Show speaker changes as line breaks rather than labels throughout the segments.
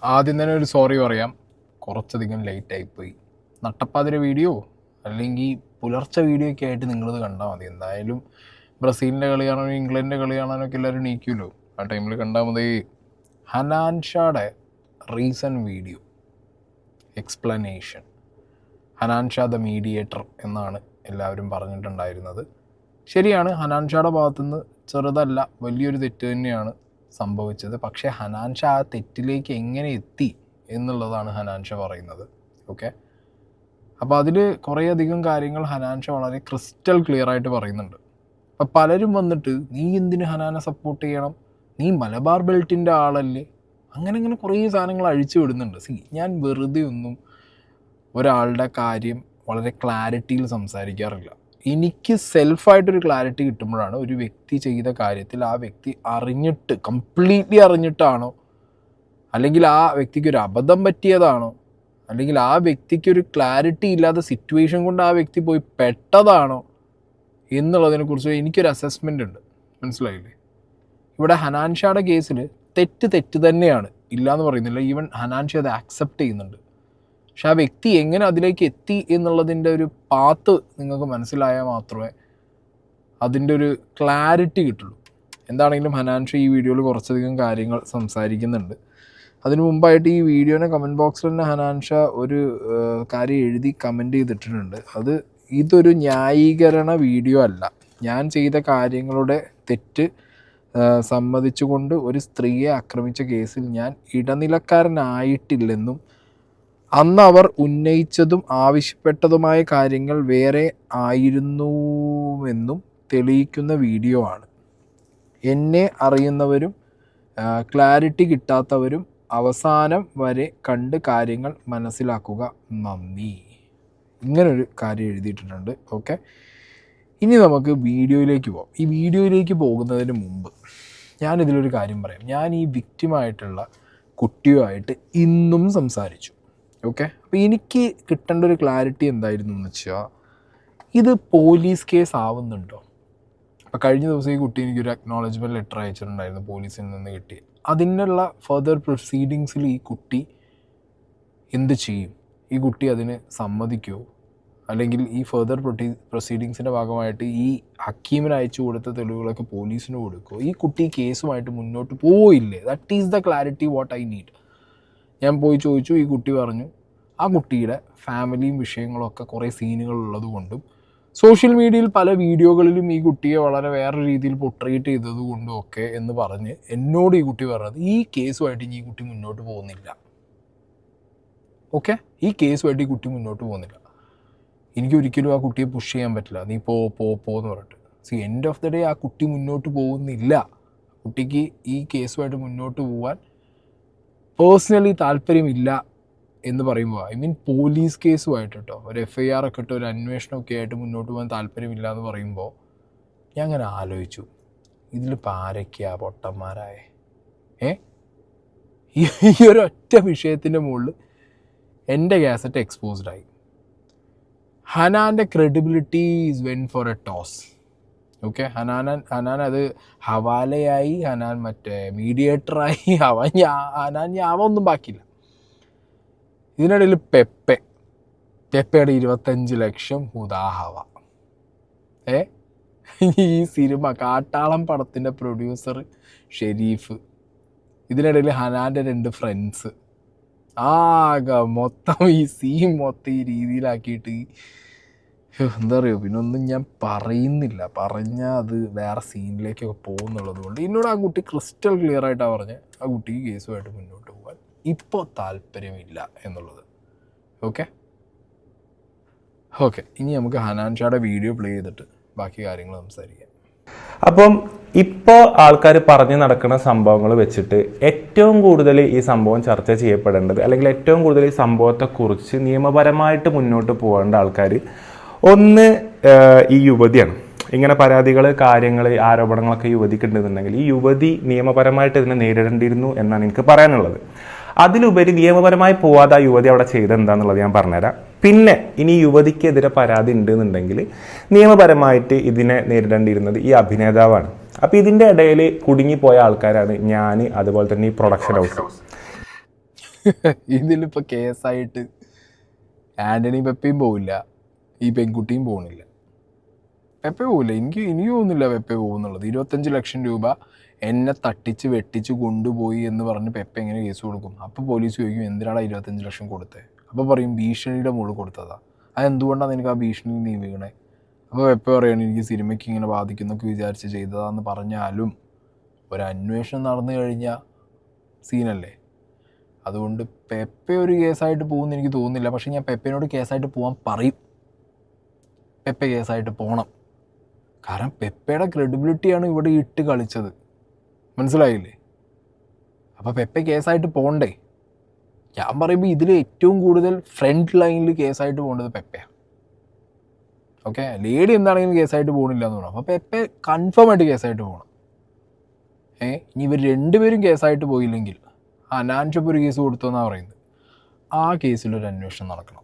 ആദ്യം തന്നെ ഒരു സോറി പറയാം, കുറച്ചധികം ലേറ്റായിപ്പോയി. നട്ടപ്പാതിര വീഡിയോ അല്ലെങ്കിൽ പുലർച്ചെ വീഡിയോ ഒക്കെ ആയിട്ട് നിങ്ങളിത് കണ്ടാൽ മതി. എന്തായാലും ബ്രസീലിൻ്റെ കളി കാണാനോ ഇംഗ്ലണ്ടിൻ്റെ കളി കാണാനൊക്കെ എല്ലാവരും നീക്കുമല്ലോ. ആ ടൈമിൽ കണ്ടാൽ മതി. ഹനാൻഷായുടെ recent video explanation. Hananshah the mediator എന്നാണ് എല്ലാവരും പറഞ്ഞിട്ടുണ്ടായിരുന്നത്. ശരിയാണ്, ഹനാൻഷായുടെ ഭാഗത്തുനിന്ന് ചെറുതല്ല വലിയൊരു തെറ്റ് തന്നെയാണ് സംഭവിച്ചത്. പക്ഷേ ഹനാൻഷ ആ തെറ്റിലേക്ക് എങ്ങനെ എത്തി എന്നുള്ളതാണ് ഹനാൻഷ പറയുന്നത്. ഓക്കെ, അപ്പോൾ അതിൽ കുറേയധികം കാര്യങ്ങൾ ഹനാൻഷ വളരെ ക്രിസ്റ്റൽ ക്ലിയർ ആയിട്ട് പറയുന്നുണ്ട്. അപ്പം പലരും വന്നിട്ട് നീ എന്തിന് ഹനാനെ സപ്പോർട്ട് ചെയ്യണം, നീ മലബാർ ബെൽറ്റിൻ്റെ ആളല്ലേ, അങ്ങനെ കുറേ സാധനങ്ങൾ അഴിച്ചു വിടുന്നുണ്ട്. ഞാൻ വെറുതെ ഒന്നും ഒരാളുടെ കാര്യം വളരെ ക്ലാരിറ്റിയിൽ സംസാരിക്കാറില്ല. എനിക്ക് സെൽഫായിട്ടൊരു ക്ലാരിറ്റി കിട്ടുമ്പോഴാണ് ഒരു വ്യക്തി ചെയ്ത കാര്യത്തിൽ ആ വ്യക്തി അറിഞ്ഞിട്ട് കംപ്ലീറ്റ്ലി അറിഞ്ഞിട്ടാണോ, അല്ലെങ്കിൽ ആ വ്യക്തിക്ക് ഒരു അബദ്ധം പറ്റിയതാണോ, അല്ലെങ്കിൽ ആ വ്യക്തിക്കൊരു ക്ലാരിറ്റി ഇല്ലാത്ത സിറ്റുവേഷൻ കൊണ്ട് ആ വ്യക്തി പോയി പെട്ടതാണോ എന്നുള്ളതിനെക്കുറിച്ച് എനിക്കൊരു അസസ്മെൻ്റ് ഉണ്ട്. മനസ്സിലായില്ലേ? ഇവിടെ ഹനാൻഷായുടെ കേസിൽ തെറ്റ് തന്നെയാണ്, ഇല്ലയെന്ന് പറയുന്നില്ല. ഈവൻ ഹനാൻഷ അത് ആക്സെപ്റ്റ് ചെയ്യുന്നുണ്ട്. പക്ഷെ ആ വ്യക്തി എങ്ങനെ അതിലേക്ക് എത്തി എന്നുള്ളതിൻ്റെ ഒരു പാത്ത് നിങ്ങൾക്ക് മനസ്സിലായാൽ മാത്രമേ അതിൻ്റെ ഒരു ക്ലാരിറ്റി കിട്ടുള്ളൂ. എന്താണെങ്കിലും ഹനാൻഷ ഈ വീഡിയോയിൽ കുറച്ചധികം കാര്യങ്ങൾ സംസാരിക്കുന്നുണ്ട്. അതിനു മുമ്പായിട്ട് ഈ വീഡിയോനെ കമൻറ്റ് ബോക്സിൽ തന്നെ ഹനാൻഷ ഒരു കാര്യം എഴുതി കമൻറ്റ് ചെയ്തിട്ടുണ്ട്. ഇതൊരു ന്യായീകരണ വീഡിയോ അല്ല. ഞാൻ ചെയ്ത കാര്യങ്ങളുടെ തെറ്റ് സമ്മതിച്ചുകൊണ്ട് ഒരു സ്ത്രീയെ ആക്രമിച്ച കേസിൽ ഞാൻ ഇടനിലക്കാരനായിട്ടില്ലെന്നും അന്ന് അവർ ഉന്നയിച്ചതും ആവശ്യപ്പെട്ടതുമായ കാര്യങ്ങൾ വേറെ ആയിരുന്നുവെന്നും തെളിയിക്കുന്ന വീഡിയോ ആണ്. എന്നെ അറിയുന്നവരും ക്ലാരിറ്റി കിട്ടാത്തവരും അവസാനം വരെ കണ്ട് കാര്യങ്ങൾ മനസ്സിലാക്കുക. നന്ദി. ഇങ്ങനൊരു കാര്യം എഴുതിയിട്ടുണ്ട്. ഓക്കെ, ഇനി നമുക്ക് വീഡിയോയിലേക്ക് പോകാം. ഈ വീഡിയോയിലേക്ക് പോകുന്നതിന് മുമ്പ് ഞാനിതിലൊരു കാര്യം പറയാം. ഞാൻ ഈ വിക്റ്റിമായിട്ടുള്ള കുട്ടിയുമായിട്ട് ഇന്നും സംസാരിച്ചു. ഓക്കെ, അപ്പോൾ എനിക്ക് കിട്ടേണ്ട ഒരു ക്ലാരിറ്റി എന്തായിരുന്നു എന്ന് വെച്ചാൽ, ഇത് പോലീസ് കേസ് ആവുന്നുണ്ടോ? അപ്പോൾ കഴിഞ്ഞ ദിവസം ഈ കുട്ടി എനിക്കൊരു അക്നോളജ്മെൻറ്റ് ലെറ്റർ അയച്ചിട്ടുണ്ടായിരുന്നു, പോലീസിൽ നിന്ന് കിട്ടി. അതിനുള്ള ഫർദർ പ്രൊസീഡിങ്സിൽ ഈ കുട്ടി എന്ത് ചെയ്യും? ഈ കുട്ടി അതിന് സമ്മതിക്കുമോ? അല്ലെങ്കിൽ ഈ ഫർദർ പ്രൊസീഡിങ്സിൻ്റെ ഭാഗമായിട്ട് ഈ ഹക്കീമിന് അയച്ചു കൊടുത്ത തെളിവുകളൊക്കെ പോലീസിന് കൊടുക്കുമോ? ഈ കുട്ടി കേസുമായിട്ട് മുന്നോട്ട് പോയില്ലേ? That is the clarity what I need. ഞാൻ പോയി ചോദിച്ചു. ഈ കുട്ടി പറഞ്ഞു ആ കുട്ടിയുടെ ഫാമിലിയും വിഷയങ്ങളൊക്കെ കുറേ സീനുകളുള്ളത് കൊണ്ടും സോഷ്യൽ മീഡിയയിൽ പല വീഡിയോകളിലും ഈ കുട്ടിയെ വളരെ വേറെ രീതിയിൽ പൊട്രേറ്റ് ചെയ്തത് കൊണ്ടും ഒക്കെ എന്ന് പറഞ്ഞ് എന്നോട് ഈ കുട്ടി പറഞ്ഞത് ഈ കേസുമായിട്ട് ഈ കുട്ടി മുന്നോട്ട് പോകുന്നില്ല. ഓക്കെ, ഈ കേസുമായിട്ട് ഈ കുട്ടി മുന്നോട്ട് പോകുന്നില്ല. എനിക്കൊരിക്കലും ആ കുട്ടിയെ പുഷ് ചെയ്യാൻ പറ്റില്ല. നീ പോന്ന് പറഞ്ഞിട്ട്. എൻഡ് ഓഫ് ദ ഡേ ആ കുട്ടി മുന്നോട്ട് പോകുന്നില്ല. കുട്ടിക്ക് ഈ കേസുമായിട്ട് മുന്നോട്ട് പോകാൻ പേഴ്സണലി താല്പര്യമില്ല എന്ന് പറയുമ്പോൾ, ഐ മീൻ പോലീസ് കേസുമായിട്ട് കേട്ടോ, ഒരു FIR ഒക്കെ ഇട്ട് ഒരു അന്വേഷണമൊക്കെ ആയിട്ട് മുന്നോട്ട് പോകാൻ താല്പര്യമില്ല എന്ന് പറയുമ്പോൾ ഞാൻ അങ്ങനെ ആലോചിച്ചു, ഇതിലിപ്പോൾ ആരൊക്കെയാ പൊട്ടന്മാരായേ? ഈ ഒരു ഒറ്റ വിഷയത്തിൻ്റെ മുകളിൽ എൻ്റെ കാസറ്റ് എക്സ്പോസ്ഡായി. ഹനാൻ്റെ credibility is went for a toss. Okay, Hanan അത് ഹവാലയായി, ഹനാൻ മറ്റേ മീഡിയേറ്ററായി, ഹനാൻ ഞാവൊന്നും ബാക്കിയില്ല. ഇതിനിടയിൽ പെപ്പയുടെ 25 ലക്ഷം ഹുദാഹവ. ഈ സിനിമ കാട്ടാളം പടത്തിൻ്റെ പ്രൊഡ്യൂസർ ഷെരീഫ്, ഇതിനിടയിൽ ഹനാൻ്റെ 2 ഫ്രണ്ട്സ്, ആകെ മൊത്തം ഈ സീൻ മൊത്തം ഈ രീതിയിലാക്കിയിട്ട് എന്താ പറയുക, പിന്നെ ഒന്നും ഞാൻ പറയുന്നില്ല. പറഞ്ഞാൽ അത് വേറെ സീനിലേക്കൊക്കെ പോകുന്നുള്ളത് കൊണ്ട് എന്നോട് ആ കുട്ടി ക്രിസ്റ്റൽ ക്ലിയർ ആയിട്ടാണ് പറഞ്ഞത് ആ കുട്ടിക്ക് കേസുമായിട്ട് മുന്നോട്ട് പോകാൻ ഇപ്പോൾ താല്പര്യമില്ല എന്നുള്ളത്. ഓക്കെ, ഇനി നമുക്ക് ഹനാൻഷായുടെ വീഡിയോ പ്ലേ ചെയ്തിട്ട് ബാക്കി കാര്യങ്ങൾ സംസാരിക്കാം.
അപ്പം ഇപ്പോൾ ആൾക്കാർ പറഞ്ഞു നടക്കുന്ന സംഭവങ്ങൾ വെച്ചിട്ട് ഏറ്റവും കൂടുതൽ ഈ സംഭവം ചർച്ച ചെയ്യപ്പെടേണ്ടത്, അല്ലെങ്കിൽ ഏറ്റവും കൂടുതൽ ഈ സംഭവത്തെക്കുറിച്ച് നിയമപരമായിട്ട് മുന്നോട്ട് പോകേണ്ട ആൾക്കാർ ഒന്ന് ഈ യുവതിയാണ്. ഇങ്ങനെ പരാതികൾ, കാര്യങ്ങൾ, ആരോപണങ്ങളൊക്കെ യുവതിക്ക് ഉണ്ടെന്നുണ്ടെങ്കിൽ ഈ യുവതി നിയമപരമായിട്ട് ഇതിനെ നേരിടേണ്ടിയിരുന്നു എന്നാണ് എനിക്ക് പറയാനുള്ളത്. അതിലുപരി നിയമപരമായി പോവാതെ ആ യുവതി അവിടെ ചെയ്തെന്താന്നുള്ളത് ഞാൻ പറഞ്ഞുതരാം. പിന്നെ ഇനി യുവതിക്കെതിരെ പരാതി ഉണ്ടെന്നുണ്ടെങ്കിൽ നിയമപരമായിട്ട് ഇതിനെ നേരിടേണ്ടിയിരുന്നത് ഈ അഭിനേതാവാണ്. അപ്പോൾ ഇതിൻ്റെ ഇടയിൽ കുടുങ്ങിപ്പോയ ആൾക്കാരാണ് ഞാൻ, അതുപോലെ തന്നെ ഈ പ്രൊഡക്ഷൻ ഹൗസ്.
ഇതിലിപ്പോൾ കേസായിട്ട് ആൻ്റണി പെപ്പയും പോവില്ല, ഈ പെൺകുട്ടിയും പോകുന്നില്ല. പെപ്പ പോവില്ല, എനിക്ക് തോന്നുന്നില്ല പെപ്പ പോകുന്നുള്ളത്. 25 ലക്ഷം രൂപ എന്നെ തട്ടിച്ച് വെട്ടിച്ച് കൊണ്ടുപോയി എന്ന് പറഞ്ഞ് പെപ്പ എങ്ങനെ കേസ് കൊടുക്കും? അപ്പോൾ പോലീസ് ചോദിക്കും എന്തിനാണ് 25 ലക്ഷം കൊടുത്തത്? അപ്പോൾ പറയും ഭീഷണിയുടെ മുകളിൽ കൊടുത്തതാ. അതെന്തുകൊണ്ടാണ് നിനക്ക് ആ ഭീഷണി നീ വീണേ? അപ്പോൾ പെപ്പ പറയുകയാണ് എനിക്ക് സിനിമയ്ക്ക് ഇങ്ങനെ ബാധിക്കുന്നൊക്കെ വിചാരിച്ച് ചെയ്തതാന്ന് പറഞ്ഞാലും ഒരു അന്വേഷണം നടന്നു കഴിഞ്ഞാൽ സീനല്ലേ. അതുകൊണ്ട് പെപ്പ ഒരു കേസായിട്ട് പോകുമെന്ന് എനിക്ക് തോന്നുന്നില്ല. പക്ഷേ ഞാൻ പെപ്പയോട് കേസായിട്ട് പോകാൻ പറയും. പെപ്പ കേസായിട്ട് പോകണം. കാരണം പെപ്പയുടെ ക്രെഡിബിലിറ്റിയാണ് ഇവിടെ ഇട്ട് കളിച്ചത്, മനസ്സിലായില്ലേ? അപ്പോൾ പെപ്പ കേസായിട്ട് പോകണ്ടേ? ഞാൻ പറയുമ്പോൾ ഇതിൽ ഏറ്റവും കൂടുതൽ ഫ്രണ്ട് ലൈനിൽ കേസായിട്ട് പോകേണ്ടത് പെപ്പയാണ്. ഓക്കെ, ലേഡി എന്താണെങ്കിലും കേസായിട്ട് പോകണില്ല എന്ന് പറഞ്ഞു. അപ്പോൾ പെപ്പ കൺഫേം ആയിട്ട് കേസായിട്ട് പോകണം. ഇനി ഇവർ രണ്ടുപേരും കേസായിട്ട് പോയില്ലെങ്കിൽ അനാൻഷപ്പ് ഒരു കേസ് കൊടുത്തെന്നാണ് പറയുന്നത്. ആ കേസിലൊരു അന്വേഷണം നടക്കണം.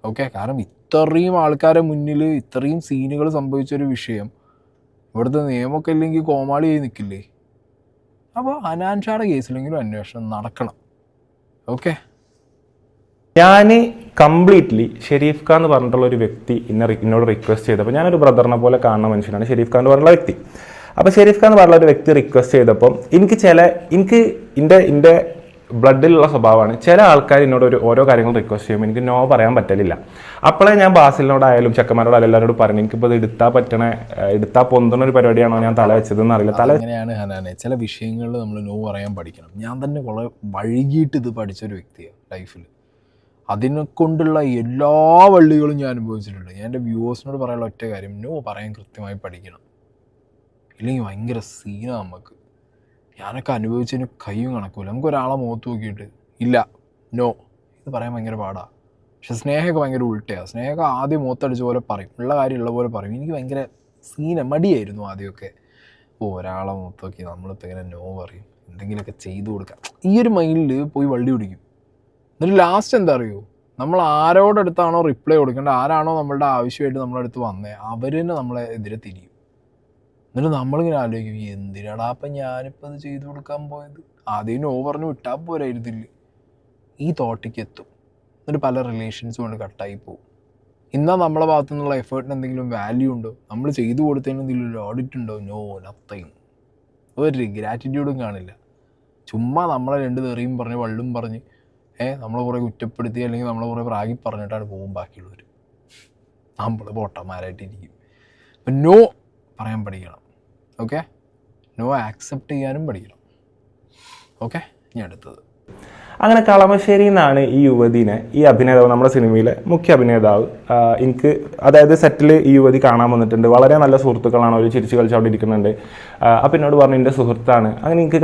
ഓക്കെ, കാരണം ഇത്രയും ആൾക്കാരെ മുന്നിൽ ഇത്രയും സീനുകൾ സംഭവിച്ചൊരു വിഷയം ഇവിടുത്തെ നിയമമൊക്കെ ഇല്ലെങ്കിൽ കോമാളിയായി നിൽക്കില്ലേ? അപ്പോൾ അനാൻഷായുടെ കേസിലെങ്കിലും അന്വേഷണം നടക്കണം. ഓക്കെ,
ഞാൻ കംപ്ലീറ്റ്ലി ഷെരീഫ് ഖാൻ എന്ന് പറഞ്ഞിട്ടുള്ള ഒരു വ്യക്തി എന്നോട് റിക്വസ്റ്റ് ചെയ്തപ്പോൾ, ഞാനൊരു ബ്രദറിനെ പോലെ കാണുന്ന മനുഷ്യനാണ് ഷെരീഫ് ഖാൻ എന്ന് പറഞ്ഞുള്ള വ്യക്തി. അപ്പോൾ ഷെരീഫ് ഖാൻ എന്ന് പറഞ്ഞ ഒരു വ്യക്തി റിക്വസ്റ്റ് ചെയ്തപ്പം എനിക്ക് എൻ്റെ ബ്ലഡിലുള്ള സ്വഭാവമാണ്. ചില ആൾക്കാർ എന്നോട് ഓരോ കാര്യങ്ങൾ റിക്വസ്റ്റ് ചെയ്യുമ്പോൾ എനിക്ക് നോ പറയാൻ പറ്റലില്ല. അപ്പോഴേ ഞാൻ ബാസിലിനോടായാലും ചെക്കന്മാരോടായാലും എല്ലാവരോടും പറഞ്ഞു എനിക്കിപ്പോൾ ഇത് എടുത്താൽ പൊന്തുന്ന ഒരു പരിപാടിയാണോ ഞാൻ തല വെച്ചതെന്ന് അറിയില്ല.
അങ്ങനെയാണ് ഹനാനെ, ചില വിഷയങ്ങളിൽ നമ്മൾ നോ പറയാൻ പഠിക്കണം. ഞാൻ തന്നെ വളരെ വൈകിട്ട് ഇത് പഠിച്ചൊരു വ്യക്തിയാണ് ലൈഫിൽ. അതിനെ കൊണ്ടുള്ള എല്ലാ വള്ളികളും ഞാൻ അനുഭവിച്ചിട്ടുണ്ട്. ഞാൻ എൻ്റെ വ്യൂവേഴ്സിനോട് പറയാനുള്ള ഒറ്റ കാര്യം, നോ പറയാൻ കൃത്യമായി പഠിക്കണം. ഇല്ലെങ്കിൽ ഭയങ്കര സീനാണ് നമുക്ക്. ഞാനൊക്കെ അനുഭവിച്ചതിന് കയ്യും കണക്കൂല. നമുക്കൊരാളെ മുഖത്ത് നോക്കിയിട്ട് ഇല്ല നോ ഇത് പറയാൻ ഭയങ്കര പാടാണ്. പക്ഷെ സ്നേഹമൊക്കെ ഭയങ്കര ഉൾട്ടയാണ്. സ്നേഹമൊക്കെ ആദ്യം മുഖത്തടിച്ച പോലെ പറയും, ഉള്ള കാര്യം ഉള്ള പോലെ പറയും. എനിക്ക് ഭയങ്കര മടിയായിരുന്നു ആദ്യമൊക്കെ. ഒരാളെ മുഖത്ത് നോക്കി നമ്മളിപ്പോൾ ഇങ്ങനെ നോ പറയും, എന്തെങ്കിലുമൊക്കെ ചെയ്തു കൊടുക്കാം, ഈ ഒരു മൈൻഡിൽ പോയി വള്ളി പിടിക്കും. എന്നിട്ട് ലാസ്റ്റ് എന്താ അറിയോ, നമ്മൾ ആരോടടുത്താണോ റിപ്ലൈ കൊടുക്കേണ്ടത്, ആരാണോ നമ്മളുടെ ആവശ്യമായിട്ട് നമ്മളെ അടുത്ത് വന്നേ, അവർ തന്നെ നമ്മളെ എതിരെ തിരിയും. എന്നിട്ട് നമ്മളിങ്ങനെ ആലോചിക്കും എന്തിനാടാ അപ്പം ഞാനിപ്പോൾ അത് ചെയ്തു കൊടുക്കാൻ പോയത്, ആദ്യം നോ പറഞ്ഞു വിട്ടാൽ പോരായിരുന്നില്ല. ഈ തോട്ടിക്ക് എത്തും. എന്നിട്ട് പല റിലേഷൻസും കൊണ്ട് കട്ടായി പോകും. ഇന്നാ നമ്മളെ ഭാഗത്തു നിന്നുള്ള എഫേർട്ടിന് എന്തെങ്കിലും വാല്യൂ ഉണ്ടോ? നമ്മൾ ചെയ്തു കൊടുത്തതിന് എന്തെങ്കിലും ഒരു ഓഡിറ്റ് ഉണ്ടോ? No, nothing. ഒരു ഗ്രാറ്റിറ്റ്യൂഡും കാണില്ല. ചുമ്മാ നമ്മളെ രണ്ട് തെറിയും പറഞ്ഞ് വള്ളും പറഞ്ഞ് നമ്മളെ കുറേ കുറ്റപ്പെടുത്തി അല്ലെങ്കിൽ നമ്മളെ കുറേ പ്രാഗി പറഞ്ഞിട്ടാണ് പോകും ബാക്കിയുള്ളവർ. നമ്മൾ പൊട്ടന്മാരായിട്ടിരിക്കും. അപ്പം നോ പറയാൻ പഠിക്കണം. ഓക്കെ, നോ ആക്സെപ്റ്റ് ചെയ്യാനും പഠിക്കണം. ഓക്കെ, ഇനി അടുത്തത്.
അങ്ങനെ കളമശ്ശേരിയിൽ നിന്നാണ് ഈ യുവതിനെ, ഈ അഭിനേതാവ്, നമ്മുടെ സിനിമയിലെ മുഖ്യ അഭിനേതാവ്, എനിക്ക് അതായത് സെറ്റിൽ ഈ യുവതി കാണാൻ വന്നിട്ടുണ്ട്. വളരെ നല്ല സുഹൃത്തുക്കളാണ്, അവർ ചിരിച്ച് കളിച്ച് അവിടെ ഇരിക്കുന്നുണ്ട്. അപ്പം എന്നോട് പറഞ്ഞു എൻ്റെ സുഹൃത്താണ്. അങ്ങനെ എനിക്ക്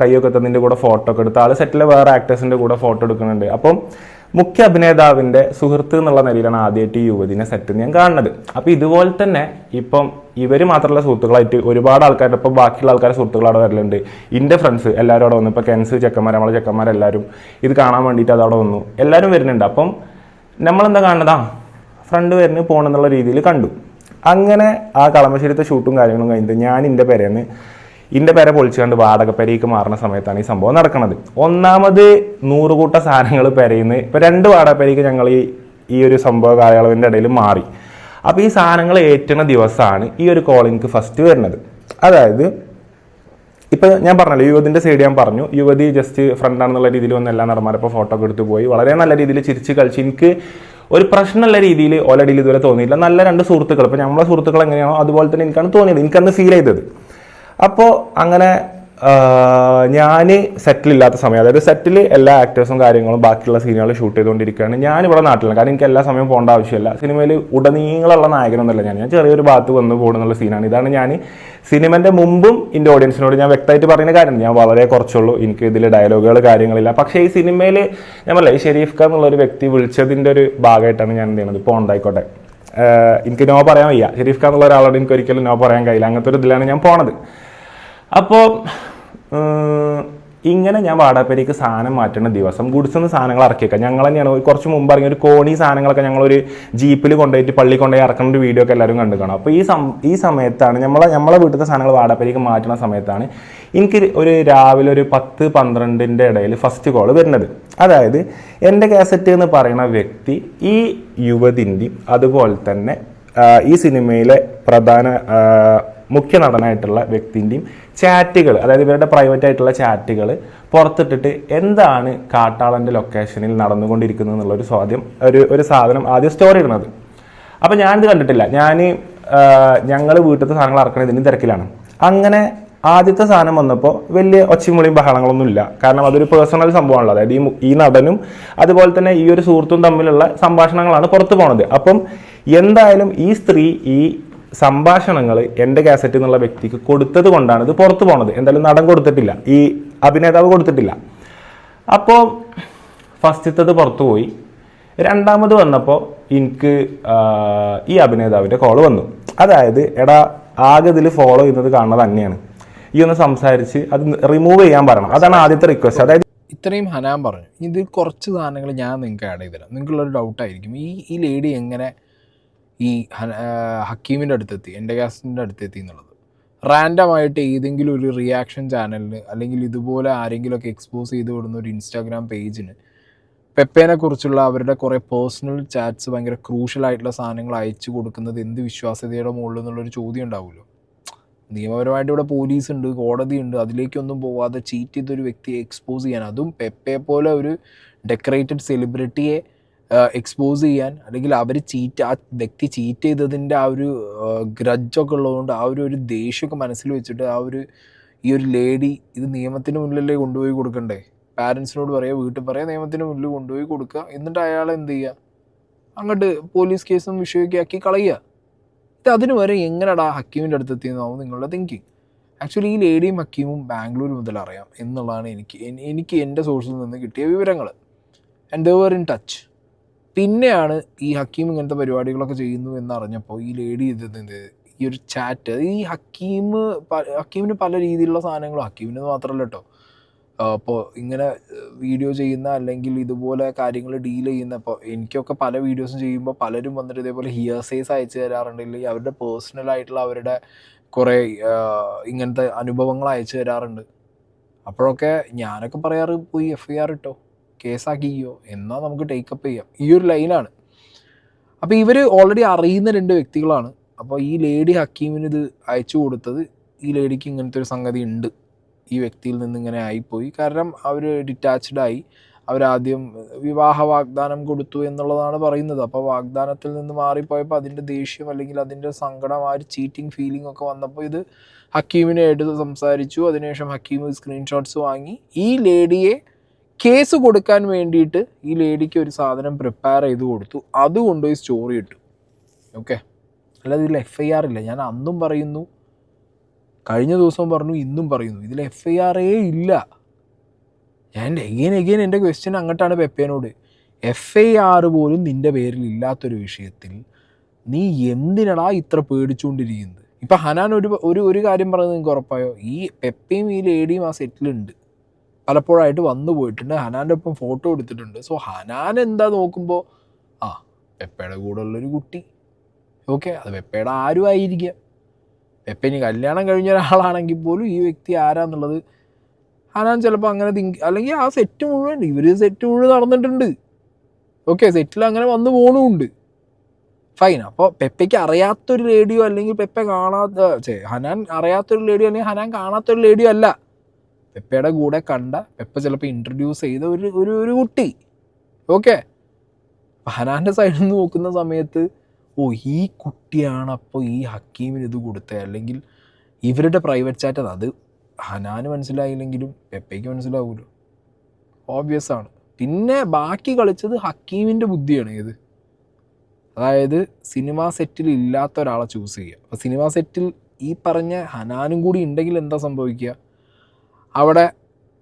കയ്യൊക്കെ തന്നിൻ്റെ കൂടെ ഫോട്ടോ ഒക്കെ എടുത്ത് ആൾ സെറ്റിലെ വേറെ ആക്ടേഴ്സിൻ്റെ കൂടെ ഫോട്ടോ എടുക്കുന്നുണ്ട്. അപ്പം മുഖ്യ അഭിനേതാവിൻ്റെ സുഹൃത്ത് എന്നുള്ള നിലയിലാണ് ആദ്യമായിട്ട് ഈ യുവതിനെ സെറ്റ് ഞാൻ കാണുന്നത്. അപ്പോൾ ഇതുപോലെ തന്നെ ഇപ്പം ഇവർ മാത്രമല്ല സുഹൃത്തുക്കളായിട്ട് ഒരുപാട് ആൾക്കാരുടെ ഇപ്പം ബാക്കിയുള്ള ആൾക്കാരെ സുഹൃത്തുക്കളവിടെ വരലുണ്ട്. എൻ്റെ ഫ്രണ്ട്സ് എല്ലാവരും അവിടെ വന്നു. ഇപ്പോൾ കെൻസ് ചെക്കന്മാർ, നമ്മളെ ചെക്കന്മാരെല്ലാവരും ഇത് കാണാൻ വേണ്ടിയിട്ട് അതവിടെ വന്നു. എല്ലാവരും വരുന്നുണ്ട്. അപ്പം നമ്മളെന്താ കാണുന്നതാ ഫ്രണ്ട് വരുന്ന പോകണമെന്നുള്ള രീതിയിൽ കണ്ടു. അങ്ങനെ ആ കളമശ്ശേരിത്തെ ഷൂട്ടും കാര്യങ്ങളും കഴിഞ്ഞിട്ട് ഞാൻ എൻ്റെ പേരെ പൊളിച്ചുകൊണ്ട് വാടക പെരയ്ക്ക് മാറുന്ന സമയത്താണ് ഈ സംഭവം നടക്കുന്നത്. ഒന്നാമത് 100 കൂട്ട സാധനങ്ങൾ പെരയുന്ന ഇപ്പം 2 വാടക പെരയ്ക്ക് ഞങ്ങൾ ഈ ഒരു സംഭവ കാലയളവിൻ്റെ ഇടയിൽ മാറി. അപ്പോൾ ഈ സാധനങ്ങൾ ഏറ്റുന്ന ദിവസമാണ് ഈ ഒരു കോൾ എനിക്ക് ഫസ്റ്റ് വരുന്നത്. അതായത് ഇപ്പം ഞാൻ പറഞ്ഞല്ലോ, യുവതിൻ്റെ സൈഡ് ഞാൻ പറഞ്ഞു, യുവതി ജസ്റ്റ് ഫ്രണ്ടാണെന്നുള്ള രീതിയിൽ വന്ന് എല്ലാ നടന്മാരപ്പോൾ ഫോട്ടോ ഒക്കെ എടുത്ത് പോയി വളരെ നല്ല രീതിയിൽ ചിരിച്ച് കളിച്ച് എനിക്ക് ഒരു പ്രശ്നമുള്ള രീതിയിൽ ഓൾറെഡി ഇതുവരെ തോന്നിയില്ല. നല്ല 2 സുഹൃത്തുക്കൾ, ഇപ്പോൾ നമ്മളെ സുഹൃത്തുക്കൾ എങ്ങനെയാണോ അതുപോലെ തന്നെ എനിക്കാണ് തോന്നിയത്, എനിക്കന്ന് ഫീൽ ചെയ്തത്. അപ്പോൾ അങ്ങനെ ഞാൻ സെറ്റിലില്ലാത്ത സമയം, അതായത് സെറ്റിൽ എല്ലാ ആക്ടേഴ്സും കാര്യങ്ങളും ബാക്കിയുള്ള സീനുകൾ ഷൂട്ട് ചെയ്തുകൊണ്ടിരിക്കുകയാണ്. ഞാനിവിടെ നാട്ടിലാണ്, കാരണം എനിക്ക് എല്ലാ സമയം പോകേണ്ട ആവശ്യമില്ല. സിനിമയിൽ ഉടനീളമുള്ള നായകനൊന്നുമല്ല ഞാൻ ചെറിയൊരു ഭാഗത്ത് വന്ന് പോകുന്നുള്ള സീനാണ്. ഇതാണ് ഞാൻ സിനിമൻ്റെ മുമ്പും എൻ്റെ ഓഡിയൻസിനോട് ഞാൻ വ്യക്തമായിട്ട് പറയുന്ന കാര്യമാണ്. ഞാൻ വളരെ കുറച്ചുള്ളൂ, എനിക്ക് ഇതിൽ ഡയലോഗുകൾ കാര്യങ്ങളില്ല. പക്ഷേ ഈ സിനിമയിൽ ഞാൻ പറയില്ല, ഈ ഷെരീഫ് ഖാൻ എന്നുള്ളൊരു വ്യക്തി വിളിച്ചതിൻ്റെ ഒരു ഭാഗമായിട്ടാണ് ഞാൻ എന്ത് ചെയ്യുന്നത്. ഇപ്പോൾ ഉണ്ടായിക്കോട്ടെ, എനിക്ക് നോ പറയാൻ വയ്യ. ഷെരീഫ് ഖാൻ എന്നുള്ള ഒരാളോട് എനിക്ക് ഒരിക്കലും നോ പറയാൻ കഴിയില്ല. അങ്ങനത്തെ ഒരു ഇതിലാണ് ഞാൻ പോണത്. അപ്പോൾ ഇങ്ങനെ ഞാൻ വാടാപ്പേരിക്ക് സാധനം മാറ്റുന്ന ദിവസം ഗുഡ്സ് നിന്ന് സാധനങ്ങൾ ഇറക്കിയേക്കാം. ഞങ്ങൾ തന്നെയാണ് കുറച്ച് മുമ്പ് ഇറങ്ങിയ ഒരു കോണി സാധനങ്ങളൊക്കെ ഞങ്ങളൊരു ജീപ്പിൽ കൊണ്ടുപോയിട്ട് പള്ളി കൊണ്ടുപോയി ഇറക്കുന്ന ഒരു വീഡിയോ ഒക്കെ എല്ലാവരും കണ്ടു കാണും. അപ്പോൾ ഈ സമയത്താണ് നമ്മളെ വീട്ടിലത്തെ സാധനങ്ങൾ വാടാപ്പേരിക്ക് മാറ്റുന്ന സമയത്താണ് എനിക്ക് ഒരു രാവിലെ ഒരു 10-12 ഇടയിൽ ഫസ്റ്റ് കോൾ വരുന്നത്. അതായത് എൻ്റെ കാസറ്റ് എന്ന് പറയുന്ന വ്യക്തി ഈ യുവതിൻ്റെയും അതുപോലെ തന്നെ ഈ സിനിമയിലെ പ്രധാന മുഖ്യ നടനായിട്ടുള്ള വ്യക്തിൻ്റെയും ചാറ്റുകൾ, അതായത് ഇവരുടെ പ്രൈവറ്റ് ആയിട്ടുള്ള ചാറ്റുകൾ പുറത്തിട്ടിട്ട് എന്താണ് കാട്ടാളൻ്റെ ലൊക്കേഷനിൽ നടന്നുകൊണ്ടിരിക്കുന്നത് എന്നുള്ളൊരു ഒരു സാധനം ആദ്യം സ്റ്റോറി ഇടുന്നത്. അപ്പം ഞാനിത് കണ്ടിട്ടില്ല. ഞങ്ങൾ വീട്ടിലത്തെ സാധനങ്ങൾ ഇറക്കണതിന് തിരക്കിലാണ്. അങ്ങനെ ആദ്യത്തെ സാധനം വന്നപ്പോൾ വലിയ ഒച്ചമുളിയും ബഹളങ്ങളൊന്നും ഇല്ല. കാരണം അതൊരു പേഴ്സണൽ സംഭവമാണല്ലോ. അതായത് ഈ നടനും അതുപോലെ തന്നെ ഈ ഒരു സുഹൃത്തും തമ്മിലുള്ള സംഭാഷണങ്ങളാണ് പുറത്തു പോണത്. അപ്പം എന്തായാലും ഈ സ്ത്രീ ഈ സംഭാഷണങ്ങൾ എൻ്റെ കാസറ്റ് എന്നുള്ള വ്യക്തിക്ക് കൊടുത്തത് കൊണ്ടാണ് ഇത് പുറത്തു പോണത്. എന്തായാലും നടൻ കൊടുത്തിട്ടില്ല, ഈ അഭിനേതാവ് കൊടുത്തിട്ടില്ല. അപ്പോൾ ഫസ്റ്റത്തത് പുറത്തു പോയി. രണ്ടാമത് വന്നപ്പോൾ എനിക്ക് ഈ അഭിനേതാവിൻ്റെ കോള് വന്നു. അതായത് എടാ ആകെ ഇതിൽ ഫോളോ ചെയ്യുന്നത് കാണുന്നത് തന്നെയാണ്, ഈ ഒന്ന് സംസാരിച്ച് അത് റിമൂവ് ചെയ്യാൻ പറയണം. അതാണ് ആദ്യത്തെ റിക്വസ്റ്റ്. അതായത്
ഇത്രയും ഹനാൻ പറഞ്ഞു. ഇതിൽ കുറച്ച് സാധനങ്ങൾ ഞാൻ നിങ്ങൾക്ക് ആഡ് ചെയ്ത് തരാം. നിങ്ങൾക്കുള്ളൊരു ഡൗട്ടായിരിക്കും, ഈ ലേഡി എങ്ങനെ ഈ ഹക്കീമിൻ്റെ അടുത്തെത്തി, എൻ്റെ കാസറ്റിൻ്റെ അടുത്തെത്തി എന്നുള്ളത്. റാൻഡമായിട്ട് ഏതെങ്കിലും ഒരു റിയാക്ഷൻ ചാനലിന് അല്ലെങ്കിൽ ഇതുപോലെ ആരെങ്കിലുമൊക്കെ എക്സ്പോസ് ചെയ്ത് വിടുന്ന ഒരു ഇൻസ്റ്റാഗ്രാം പേജിന് പെപ്പേനെ കുറിച്ചുള്ള അവരുടെ കുറേ പേഴ്സണൽ ചാറ്റ്സ്, ഭയങ്കര ക്രൂഷ്യലായിട്ടുള്ള സാധനങ്ങൾ അയച്ചു കൊടുക്കുന്നത് എന്ത് വിശ്വാസ്യതയുടെ മുകളിൽ നിന്നുള്ളൊരു ചോദ്യം ഉണ്ടാവുമല്ലോ. നിയമപരമായിട്ട് ഇവിടെ പോലീസ് ഉണ്ട്, കോടതിയുണ്ട്. അതിലേക്കൊന്നും പോവാതെ ചീറ്റ് ചെയ്തൊരു വ്യക്തിയെ എക്സ്പോസ് ചെയ്യാൻ, അതും പെപ്പയെ പോലെ ഒരു ഡെക്കറേറ്റഡ് സെലിബ്രിറ്റിയെ എക്സ്പോസ് ചെയ്യാൻ, അല്ലെങ്കിൽ ആ വ്യക്തി ചീറ്റ് ചെയ്തതിൻ്റെ ആ ഒരു ഗ്രഡ്ജൊക്കെ ഉള്ളതുകൊണ്ട് ആ ഒരു ദേഷ്യമൊക്കെ മനസ്സിൽ വെച്ചിട്ട് ഈ ഒരു ലേഡി ഇത് നിയമത്തിന് മുന്നിലല്ലേ കൊണ്ടുപോയി കൊടുക്കണ്ടേ? പാരൻസിനോട് പറയുക, വീട്ടിൽ പറയുക, നിയമത്തിന് മുന്നിൽ കൊണ്ടുപോയി കൊടുക്കുക. എന്നിട്ട് അയാളെ എന്ത് ചെയ്യുക, അങ്ങോട്ട് പോലീസ് കേസും വിഷയമൊക്കെ ആക്കി കളയുക. ഇത് അതിന് വരെ എങ്ങനെയാടാ ഹക്കീമിൻ്റെ അടുത്തെത്തിയെന്നാവും നിങ്ങളുടെ തിങ്കിങ്. ആക്ച്വലി ഈ ലേഡിയും ഹക്കീമും ബാംഗ്ലൂർ മുതൽ അറിയാം എന്നുള്ളതാണ് എനിക്ക് എൻ്റെ സോഴ്സിൽ നിന്ന് കിട്ടിയ വിവരങ്ങൾ. And they were in touch. പിന്നെയാണ് ഈ ഹക്കീം ഇങ്ങനത്തെ പരിപാടികളൊക്കെ ചെയ്യുന്നു എന്നറിഞ്ഞപ്പോൾ ഈ ലേഡി ഈ ഒരു ചാറ്റ്, ഈ ഹക്കീമിന് പല രീതിയിലുള്ള സാധനങ്ങളും, ഹക്കീമിന് മാത്രമല്ല കേട്ടോ, അപ്പോൾ ഇങ്ങനെ വീഡിയോ ചെയ്യുന്ന അല്ലെങ്കിൽ ഇതുപോലെ കാര്യങ്ങൾ ഡീൽ ചെയ്യുന്ന, അപ്പോൾ എനിക്കൊക്കെ പല വീഡിയോസും ചെയ്യുമ്പോൾ പലരും വന്നിട്ട് ഇതേപോലെ ഹിയർസേസ് അയച്ചു തരാറുണ്ട്, ഇല്ലെങ്കിൽ അവരുടെ പേഴ്സണലായിട്ടുള്ള അവരുടെ കുറേ ഇങ്ങനത്തെ അനുഭവങ്ങൾ അയച്ചു തരാറുണ്ട്. അപ്പോഴൊക്കെ ഞാനൊക്കെ പറയാറ്, പോയി FIR ഇട്ടോ, കേസാക്കിയോ, എന്നാൽ നമുക്ക് ടേക്കപ്പ് ചെയ്യാം. ഈ ഒരു ലൈനാണ്. അപ്പോൾ ഇവർ ഓൾറെഡി അറിയുന്ന 2 വ്യക്തികളാണ്. അപ്പോൾ ഈ ലേഡി ഹക്കീമിന് ഇത് അയച്ചു കൊടുത്തത്, ഈ ലേഡിക്ക് ഇങ്ങനത്തെ ഒരു സംഗതി ഉണ്ട്, ഈ വ്യക്തിയിൽ നിന്ന് ഇങ്ങനെ ആയിപ്പോയി. കാരണം അവർ ഡിറ്റാച്ച്ഡായി, അവരാദ്യം വിവാഹ വാഗ്ദാനം കൊടുത്തു എന്നുള്ളതാണ് പറയുന്നത്. അപ്പോൾ വാഗ്ദാനത്തിൽ നിന്ന് മാറിപ്പോയപ്പോൾ അതിൻ്റെ ദേഷ്യം അല്ലെങ്കിൽ അതിൻ്റെ സങ്കടം, ആ ഒരു ചീറ്റിംഗ് ഫീലിംഗ് ഒക്കെ വന്നപ്പോൾ ഇത് ഹക്കീമിനായിട്ട് സംസാരിച്ചു. അതിനുശേഷം ഹക്കീം സ്ക്രീൻഷോട്ട്സ് വാങ്ങി ഈ ലേഡിയെ കേസ് കൊടുക്കാൻ വേണ്ടിയിട്ട് ഈ ലേഡിക്ക് ഒരു സാധനം പ്രിപ്പയർ ചെയ്ത് കൊടുത്തു. അത് കൊണ്ടുപോയി സ്റ്റോറി ഇട്ടു. ഓക്കെ, അല്ലാതെ ഇതിൽ FIR ഇല്ല. ഞാൻ അന്നും പറയുന്നു, കഴിഞ്ഞ ദിവസവും പറഞ്ഞു, ഇന്നും പറയുന്നു, ഇതിൽ FIR ഇല്ല. ഞാൻ എഗെയിൻ എൻ്റെ ക്വസ്റ്റ്യൻ അങ്ങോട്ടാണ് പെപ്പേനോട്. FIR പോലും നിൻ്റെ പേരിൽ ഇല്ലാത്തൊരു വിഷയത്തിൽ നീ എന്തിനാടാ ഇത്ര പേടിച്ചുകൊണ്ടിരിക്കുന്നത്? ഇപ്പം ഹനാൻ ഒരു കാര്യം പറയുന്നത് നിങ്ങൾക്ക് ഉറപ്പായോ? ഈ പെപ്പയും ഈ ലേഡിയും ആ സെറ്റിലുണ്ട്, പലപ്പോഴായിട്ട് വന്നു പോയിട്ടുണ്ട്. ഹനാൻ്റെ ഒപ്പം ഫോട്ടോ എടുത്തിട്ടുണ്ട്. സോ ഹനാൻ എന്താ നോക്കുമ്പോൾ, പെപ്പയുടെ കൂടെ ഉള്ളൊരു കുട്ടി, ഓക്കെ, അത് പെപ്പയുടെ ആരും ആയിരിക്കാം. പെപ്പ ഇനി കല്യാണം കഴിഞ്ഞ ഒരാളാണെങ്കിൽ പോലും ഈ വ്യക്തി ആരാന്നുള്ളത് ഹനാൻ ചിലപ്പോൾ അങ്ങനെ അല്ലെങ്കിൽ ആ സെറ്റ് മുഴുവൻ സെറ്റ് മുഴുവൻ നടന്നിട്ടുണ്ട്. ഓക്കെ, സെറ്റിൽ അങ്ങനെ വന്നു പോകണമുണ്ട്. ഫൈൻ. അപ്പോൾ പെപ്പയ്ക്ക് അറിയാത്തൊരു ലേഡിയോ അല്ലെങ്കിൽ ഹനാൻ അറിയാത്തൊരു ലേഡിയോ അല്ലെങ്കിൽ ഹനാൻ കാണാത്തൊരു ലേഡിയോ അല്ല, പെപ്പയുടെ കൂടെ കണ്ട, പെപ്പ ചിലപ്പോൾ ഇൻട്രൊഡ്യൂസ് ചെയ്ത ഒരു കുട്ടി. ഓക്കെ, ഹനാൻ്റെ സൈഡിൽ നിന്ന് നോക്കുന്ന സമയത്ത് ഈ കുട്ടിയാണ് അപ്പോൾ ഈ ഹക്കീമിന് ഇത് കൊടുത്തത്, അല്ലെങ്കിൽ ഇവരുടെ പ്രൈവറ്റ് ചാറ്റ് അത് ഹനാന് മനസ്സിലായില്ലെങ്കിലും പെപ്പയ്ക്ക് മനസ്സിലാവുമല്ലോ, ഓബ്വിയസ് ആണ്. പിന്നെ ബാക്കി കളിച്ചത് ഹക്കീമിൻ്റെ ബുദ്ധിയാണ്. അതായത് സിനിമാ സെറ്റിൽ ഇല്ലാത്ത ഒരാളെ ചൂസ് ചെയ്യുക. അപ്പോൾ സിനിമാ സെറ്റിൽ ഈ പറഞ്ഞ ഹനാനും കൂടി ഉണ്ടെങ്കിൽ എന്താ സംഭവിക്കുക? അവിടെ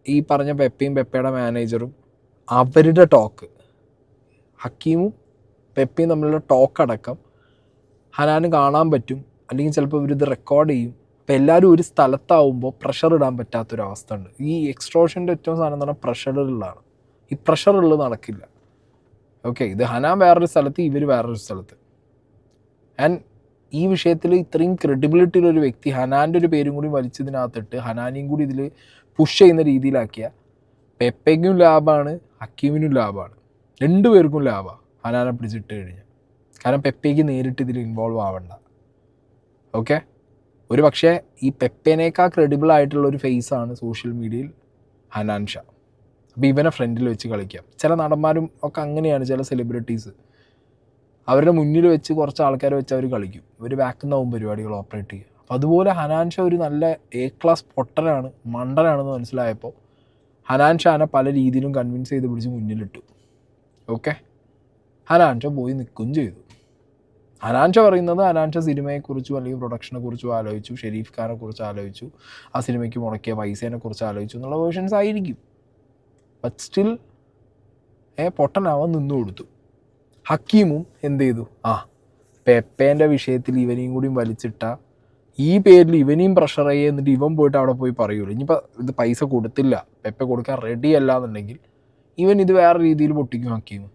ഈ പറഞ്ഞ പെപ്പയും പെപ്പയുടെ മാനേജറും അവരുടെ ടോക്ക്, ഹക്കീമും പെപ്പയും തമ്മിലുള്ള ടോക്ക് അടക്കം ഹനാന് കാണാൻ പറ്റും, അല്ലെങ്കിൽ ചിലപ്പോൾ ഇവരിത് റെക്കോർഡ് ചെയ്യും. അപ്പോൾ എല്ലാവരും ഒരു സ്ഥലത്താവുമ്പോൾ പ്രഷർ ഇടാൻ പറ്റാത്തൊരവസ്ഥ ഉണ്ട്. ഈ എക്സ്ട്രോഷൻ്റെ ഏറ്റവും സാധനം എന്ന് പറഞ്ഞാൽ പ്രഷറുള്ളതാണ്. ഈ പ്രഷറുള്ളത് നടക്കില്ല. ഓക്കെ, ഇത് ഹനാൻ വേറൊരു സ്ഥലത്ത്, ഇവർ വേറൊരു സ്ഥലത്ത്. ആൻഡ് ഈ വിഷയത്തിൽ ഇത്രയും ക്രെഡിബിലിറ്റിയിലൊരു വ്യക്തി ഹനാൻ്റെ ഒരു പേരും കൂടി വലിച്ചതിനകത്തിട്ട് ഹനാനെയും കൂടി ഇതിൽ പുഷ് ചെയ്യുന്ന രീതിയിലാക്കിയ പെപ്പയ്ക്കും ലാഭമാണ്, ഹക്കീമിനും ലാഭമാണ്, രണ്ടുപേർക്കും ലാഭമാണ് ഹനാനെ പിടിച്ചിട്ട് കഴിഞ്ഞാൽ. കാരണം പെപ്പയ്ക്ക് നേരിട്ട് ഇതിൽ ഇൻവോൾവ് ആവണ്ട. ഓക്കെ, ഒരു പക്ഷേ ഈ പെപ്പേനേക്കാൾ ക്രെഡിബിൾ ആയിട്ടുള്ള ഒരു ഫേസാണ് സോഷ്യൽ മീഡിയയിൽ ഹനാൻ ഷാ. അപ്പോൾ ഇവനെ ഫ്രണ്ടിൽ വെച്ച് കളിക്കാം. ചില നടന്മാരും ഒക്കെ അങ്ങനെയാണ്, ചില സെലിബ്രിറ്റീസ് അവരുടെ മുന്നിൽ വെച്ച് കുറച്ച് ആൾക്കാരെ വെച്ച് അവർ കളിക്കും, ഇവർ ബാക്കിൽ നിന്നാവും പരിപാടികൾ ഓപ്പറേറ്റ് ചെയ്യുക. അപ്പോൾ അതുപോലെ ഹനാൻ ഷാ ഒരു നല്ല ക്ലാസ് പൊട്ടനാണ്, മണ്ടനാണെന്ന് മനസ്സിലായപ്പോൾ ഹനാൻ ഷാനെ പല രീതിയിലും കൺവിൻസ് ചെയ്ത് പിടിച്ച് മുന്നിലിട്ടു. ഓക്കെ, ഹനാൻ ഷാ പോയി നിൽക്കുകയും ചെയ്തു. ഹനാൻ ഷാ പറയുന്നത് ഹനാൻ ഷാ സിനിമയെക്കുറിച്ചും അല്ലെങ്കിൽ പ്രൊഡക്ഷനെ കുറിച്ചും ആലോചിച്ചു, ഷെരീഫ് ഖാനെ കുറിച്ച് ആലോചിച്ചു, ആ സിനിമയ്ക്ക് മുടക്കിയ പൈസേനെ കുറിച്ച് ആലോചിച്ചു എന്നുള്ള വേർഷൻസ് ആയിരിക്കും. ബട്ട് സ്റ്റിൽ പൊട്ടനാവാൻ നിന്നു കൊടുത്തു. ഹക്കീമും എന്ത് ചെയ്തു, പെപ്പേൻ്റെ വിഷയത്തിൽ ഇവനെയും കൂടി വലിച്ചിട്ട ഈ പേരിൽ ഇവനെയും പ്രഷർ ചെയ്യുക, എന്നിട്ട് ഇവൻ പോയിട്ട് അവിടെ പോയി പറയുള്ളൂ. ഇനിയിപ്പോൾ ഇത് പൈസ കൊടുത്തില്ല, പെപ്പ കൊടുക്കാൻ റെഡി അല്ല എന്നുണ്ടെങ്കിൽ ഇവൻ ഇത് വേറെ രീതിയിൽ പൊട്ടിക്കും ഹക്കീം.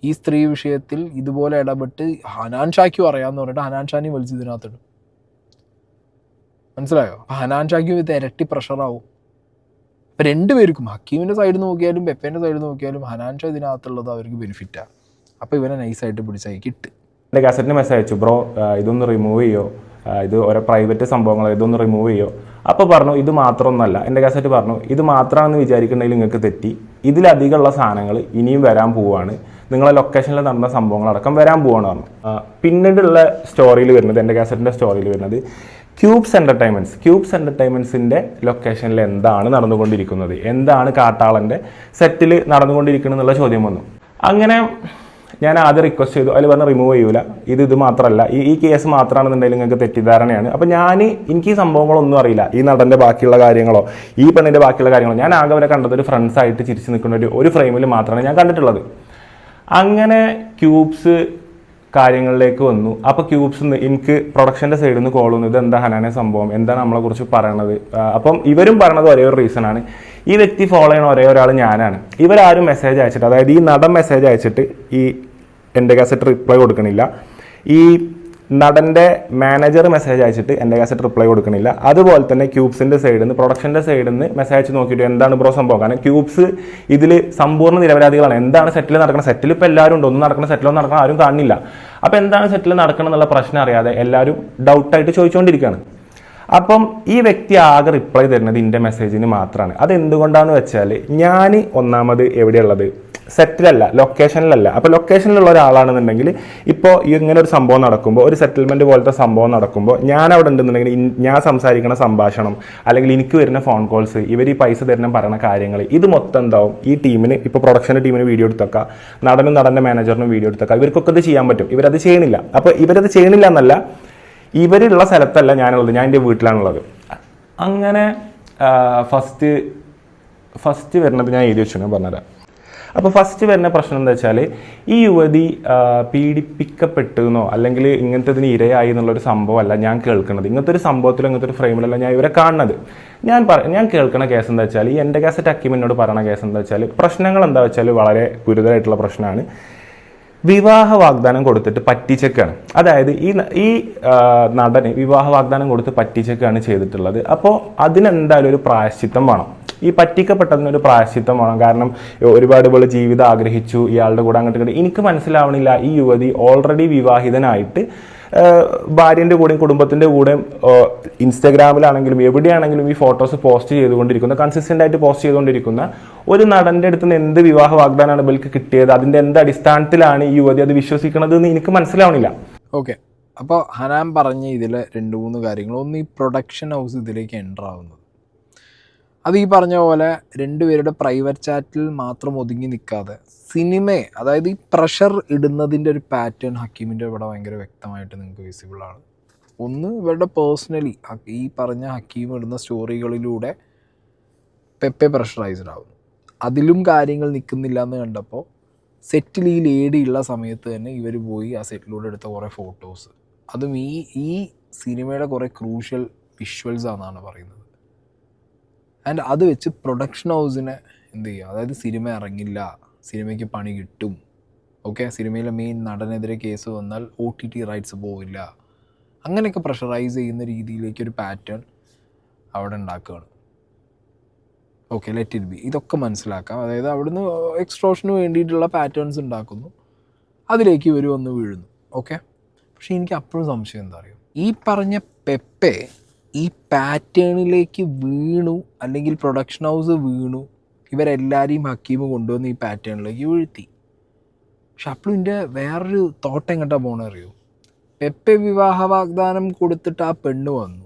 ഈ സ്ത്രീ വിഷയത്തിൽ ഇതുപോലെ ഇടപെട്ട് ഹനാൻ ഷായ്ക്കും അറിയാമെന്ന് പറഞ്ഞിട്ട് ഹനാൻ ഷാനെയും വലിച്ച് ഇതിനകത്തിടും. മനസ്സിലായോ? അപ്പോൾ ഹനാൻ ഷായ്ക്കും ഇത് ഇരട്ടി പ്രഷറാവും. അപ്പോൾ രണ്ടുപേർക്കും, ഹക്കീമിൻ്റെ സൈഡ് നോക്കിയാലും പെപ്പേൻ്റെ സൈഡ് നോക്കിയാലും ഹനാൻ ഷാ ഇതിനകത്തുള്ളത് അവർക്ക് ബെനിഫിറ്റാണ്. അപ്പോൾ ഇവനെ നൈസായിട്ട് പിടിച്ചായി കിട്ട്.
എൻ്റെ കാസറ്റിന് മെസ്സേജ് അയച്ചു, ബ്രോ ഇതൊന്ന് റിമൂവ് ചെയ്യോ, ഇത് ഓരോ പ്രൈവറ്റ് സംഭവങ്ങൾ, ഇതൊന്ന് റിമൂവ് ചെയ്യോ. അപ്പോൾ പറഞ്ഞു ഇത് മാത്രമൊന്നുമല്ല. എൻ്റെ കാസറ്റ് പറഞ്ഞു ഇത് മാത്രമാണെന്ന് വിചാരിക്കണമെങ്കിൽ നിങ്ങൾക്ക് തെറ്റി, ഇതിലധികമുള്ള സാധനങ്ങൾ ഇനിയും വരാൻ പോവുകയാണ്, നിങ്ങളെ ലൊക്കേഷനിൽ നടന്ന സംഭവങ്ങളടക്കം വരാൻ പോവുകയാണ് പറഞ്ഞു. പിന്നീടുള്ള സ്റ്റോറിയിൽ വരുന്നത്, എൻ്റെ കാസറ്റിൻ്റെ സ്റ്റോറിയിൽ വരുന്നത് ക്യൂബ്സ് എൻ്റർടൈൻമെൻറ്റ്സിൻ്റെ ലൊക്കേഷനിൽ എന്താണ് നടന്നുകൊണ്ടിരിക്കുന്നത്, എന്താണ് കാട്ടാളൻ്റെ സെറ്റിൽ നടന്നുകൊണ്ടിരിക്കുന്നത് എന്നുള്ള ചോദ്യം വന്നു. അങ്ങനെ ഞാൻ ആദ്യം റിക്വസ്റ്റ് ചെയ്തു, അതിൽ പറഞ്ഞ് റിമൂവ് ചെയ്യൂല, ഇത് മാത്രമല്ല, ഈ കേസ് മാത്രമാണെന്നുണ്ടെങ്കിൽ നിങ്ങൾക്ക് തെറ്റിദ്ധാരണയാണ്. അപ്പോൾ എനിക്ക് ഈ സംഭവങ്ങളൊന്നും അറിയില്ല, ഈ നടൻ്റെ ബാക്കിയുള്ള കാര്യങ്ങളോ ഈ പെണ്ണിൻ്റെ ബാക്കിയുള്ള കാര്യങ്ങളോ. ഞാൻ ആകെ അവരെ കണ്ടത് ഒരു ഫ്രണ്ട്സായിട്ട് ചിരിച്ച് നിൽക്കുന്ന ഒരു ഫ്രെയിമിൽ മാത്രമാണ് ഞാൻ കണ്ടിട്ടുള്ളത്. അങ്ങനെ ക്യൂബ്സ് കാര്യങ്ങളിലേക്ക് വന്നു. അപ്പോൾ ക്യൂബ്സ് എനിക്ക് പ്രൊഡക്ഷൻ്റെ സൈഡിൽ നിന്ന് കോൾ വന്നു, ഇത് എന്താ ഹനാനെ സംഭവം, എന്താണ് നമ്മളെക്കുറിച്ച് പറയണത്. അപ്പം ഇവരും പറയണത് ഒരേ ഒരു റീസണാണ്, ഈ വ്യക്തി ഫോളോ ചെയ്യുന്ന ഒരേ ഒരാൾ ഞാനാണ്. ഇവരാരും മെസ്സേജ് അയച്ചിട്ട്, അതായത് ഈ നടൻ മെസ്സേജ് അയച്ചിട്ട് ഈ എൻ്റെ കാസറ്റ് റിപ്ലൈ കൊടുക്കണില്ല, ഈ നടൻ്റെ മാനേജർ മെസ്സേജ് അയച്ചിട്ട് എൻ്റെ കാസറ്റ് റിപ്ലൈ കൊടുക്കണില്ല. അതുപോലെ തന്നെ ക്യൂബ്സിൻ്റെ സൈഡിൽ നിന്ന്, പ്രൊഡക്ഷൻ്റെ സൈഡിൽ നിന്ന് മെസ്സേജ് അയച്ച് നോക്കിയിട്ട് എന്താണ് ബ്രോ സംഭവം. കാരണം ക്യൂബ്സ് ഇതിൽ സമ്പൂർണ്ണ നിരപരാധികളാണ്. എന്താണ് സെറ്റിൽ നടക്കണം, സെറ്റിൽ ഇപ്പോൾ എല്ലാവരും ഉണ്ട്, ഒന്നും നടക്കണം, സെറ്റിലൊന്നും നടക്കണം, ആരും കാണില്ല. അപ്പോൾ എന്താണ് സെറ്റിൽ നടക്കണം എന്നുള്ള പ്രശ്നം അറിയാതെ എല്ലാവരും ഡൗട്ടായിട്ട് ചോദിച്ചുകൊണ്ടിരിക്കുകയാണ്. അപ്പം ഈ വ്യക്തി ആകെ റിപ്ലൈ തരുന്നത് എൻ്റെ മെസ്സേജിന് മാത്രമാണ്. അതെന്തുകൊണ്ടാണെന്ന് വെച്ചാൽ ഞാൻ ഒന്നാമത് എവിടെയുള്ളത്, സെറ്റിലല്ല, ലൊക്കേഷനിലല്ല. അപ്പോൾ ലൊക്കേഷനിലുള്ള ഒരാളാണെന്നുണ്ടെങ്കിൽ ഇപ്പോൾ ഇങ്ങനെ ഒരു സംഭവം നടക്കുമ്പോൾ, ഒരു സെറ്റിൽമെൻറ്റ് പോലത്തെ സംഭവം നടക്കുമ്പോൾ ഞാൻ അവിടെ ഉണ്ടെന്നുണ്ടെങ്കിൽ ഞാൻ സംസാരിക്കുന്ന സംഭാഷണം അല്ലെങ്കിൽ എനിക്ക് വരുന്ന ഫോൺ കോൾസ്, ഇവർ ഈ പൈസ തരുന്ന പറയുന്ന കാര്യങ്ങൾ, ഇത് മൊത്തം എന്താവും ഈ ടീമിന്, ഇപ്പോൾ പ്രൊഡക്ഷൻ്റെ ടീമിന് വീഡിയോ എടുത്തേക്കാം, നടൻ്റെ മാനേജറിനും വീഡിയോ എടുത്തേക്കാം, ഇവർക്കൊക്കെ ഇത് ചെയ്യാൻ പറ്റും. ഇവരത് ചെയ്യണില്ല. അപ്പോൾ ഇവരത് ചെയ്യണില്ല എന്നല്ല, ഇവരുള്ള സ്ഥലത്തല്ല ഞാനുള്ളത്, ഞാൻ എൻ്റെ വീട്ടിലാണുള്ളത്. അങ്ങനെ ഫസ്റ്റ് വരുന്നത് ഞാൻ എഴുതി വെച്ചു, ഞാൻ പറഞ്ഞുതരാം. അപ്പോൾ ഫസ്റ്റ് വരുന്ന പ്രശ്നം എന്താ വെച്ചാൽ, ഈ യുവതി പീഡിപ്പിക്കപ്പെട്ടെന്നോ അല്ലെങ്കിൽ ഇങ്ങനത്തെ ഇതിന് ഇരയായി എന്നുള്ളൊരു സംഭവമല്ല ഞാൻ കേൾക്കുന്നത്. ഇങ്ങനത്തെ ഒരു സംഭവത്തിലോ ഇങ്ങനത്തെ ഒരു ഫ്രെയിമിലല്ല ഞാൻ ഇവരെ കാണുന്നത്. ഞാൻ കേൾക്കുന്ന കേസ് എന്താ വെച്ചാൽ, ഈ എൻ്റെ കാസറ്റ് ഹക്കീം എന്നോട് പറയുന്ന കേസ് എന്താ വെച്ചാൽ, പ്രശ്നങ്ങൾ എന്താ വെച്ചാൽ വളരെ ഗുരുതരമായിട്ടുള്ള പ്രശ്നമാണ്. വിവാഹ വാഗ്ദാനം കൊടുത്തിട്ട് പറ്റിച്ചേക്കാണ്. അതായത് ഈ നടന് വിവാഹ വാഗ്ദാനം കൊടുത്ത് പറ്റിച്ചേക്കാണ് ചെയ്തിട്ടുള്ളത്. അപ്പോൾ അതിനെന്തായാലും ഒരു പ്രായശ്ചിത്തം വേണം. ഈ പറ്റിക്കപ്പെട്ടതിനൊരു പ്രായശ്ചിത്തം വേണം. കാരണം ഒരുപാട് പേര് ജീവിതം ആഗ്രഹിച്ചു ഇയാളുടെ കൂടെ അങ്ങോട്ട്. എനിക്ക് മനസ്സിലാവണില്ല, ഈ യുവതി ഓൾറെഡി വിവാഹിതനായിട്ട് ഭാര്യൻ്റെ കൂടെയും കുടുംബത്തിൻ്റെ കൂടെയും ഇൻസ്റ്റാഗ്രാമിലാണെങ്കിലും എവിടെയാണെങ്കിലും ഈ ഫോട്ടോസ് പോസ്റ്റ് ചെയ്തുകൊണ്ടിരിക്കുന്ന, കൺസിസ്റ്റൻ്റ് ആയിട്ട് പോസ്റ്റ് ചെയ്തുകൊണ്ടിരിക്കുന്ന ഒരു നടൻ്റെ അടുത്ത് നിന്ന് എന്ത് വിവാഹ വാഗ്ദാനമാണ് ഇവർക്ക് കിട്ടിയത്, അതിൻ്റെ എന്ത് അടിസ്ഥാനത്തിലാണ് ഈ യുവതി അത് വിശ്വസിക്കുന്നത് എന്ന് എനിക്ക് മനസ്സിലാവണില്ല.
ഓക്കെ, അപ്പോൾ ഹനാൻ പറഞ്ഞ ഇതിൽ 2-3 കാര്യങ്ങൾ. ഒന്ന്, ഈ പ്രൊഡക്ഷൻ ഹൗസ് ഇതിലേക്ക് എൻ്റർ ആവുന്നത്, അത് ഈ പറഞ്ഞ പോലെ രണ്ടുപേരുടെ പ്രൈവറ്റ് ചാറ്റിൽ മാത്രം ഒതുങ്ങി നിൽക്കാതെ സിനിമയെ, അതായത് ഈ പ്രഷർ ഇടുന്നതിൻ്റെ ഒരു പാറ്റേൺ ഹക്കീമിൻ്റെ ഇവിടെ ഭയങ്കര വ്യക്തമായിട്ട് നിങ്ങൾക്ക് വിസിബിളാണ്. ഒന്ന്, ഇവരുടെ പേഴ്സണലി ഈ പറഞ്ഞ ഹക്കീം ഇടുന്ന സ്റ്റോറികളിലൂടെ പെപ്പെ പ്രഷറൈസ്ഡ് ആവുന്നു. അതിലും കാര്യങ്ങൾ നിൽക്കുന്നില്ല എന്ന് കണ്ടപ്പോൾ സെറ്റിൽ ഈ ലേഡി ഉള്ള സമയത്ത് തന്നെ ഇവർ പോയി ആ സെറ്റിലൂടെ എടുത്ത കുറേ ഫോട്ടോസ്, അതും ഈ സിനിമയുടെ കുറേ ക്രൂഷ്യൽ വിഷ്വൽസ് ആണെന്നാണ് പറയുന്നത്. ആൻഡ് അത് വെച്ച് പ്രൊഡക്ഷൻ ഹൗസിനെ എന്ത് ചെയ്യുക, അതായത് സിനിമ ഇറങ്ങില്ല, സിനിമയ്ക്ക് പണി കിട്ടും, ഓക്കെ, സിനിമയിലെ മെയിൻ നടനെതിരെ കേസ് വന്നാൽ OTT റൈറ്റ്സ് പോവില്ല, അങ്ങനെയൊക്കെ പ്രഷറൈസ് ചെയ്യുന്ന രീതിയിലേക്കൊരു പാറ്റേൺ അവിടെ ഉണ്ടാക്കുകയാണ്. ഓക്കെ, ലെറ്റ് ഇറ്റ് ബി, ഇതൊക്കെ മനസ്സിലാക്കാം. അതായത് അവിടുന്ന് എക്സ്ട്രോഷന് വേണ്ടിയിട്ടുള്ള പാറ്റേൺസ് ഉണ്ടാക്കുന്നു, അതിലേക്ക് ഇവർ വന്ന് വീഴുന്നു. ഓക്കെ, പക്ഷേ എനിക്ക് അപ്പോഴും സംശയം എന്താ അറിയും, ഈ പറഞ്ഞ പെപ്പെ ഈ പാറ്റേണിലേക്ക് വീണു, അല്ലെങ്കിൽ പ്രൊഡക്ഷൻ ഹൗസ് വീണു, ഇവരെല്ലാവരെയും ഹക്കീം കൊണ്ടുവന്ന് ഈ പാറ്റേണിലേക്ക് വീഴ്ത്തി. പക്ഷെ അപ്പോഴും എൻ്റെ വേറൊരു തോട്ട് എങ്ങോട്ടാണ് പോകണത് അറിയോ, പെപ്പെ വിവാഹ വാഗ്ദാനം കൊടുത്തിട്ട് ആ പെണ്ണ് വന്നു,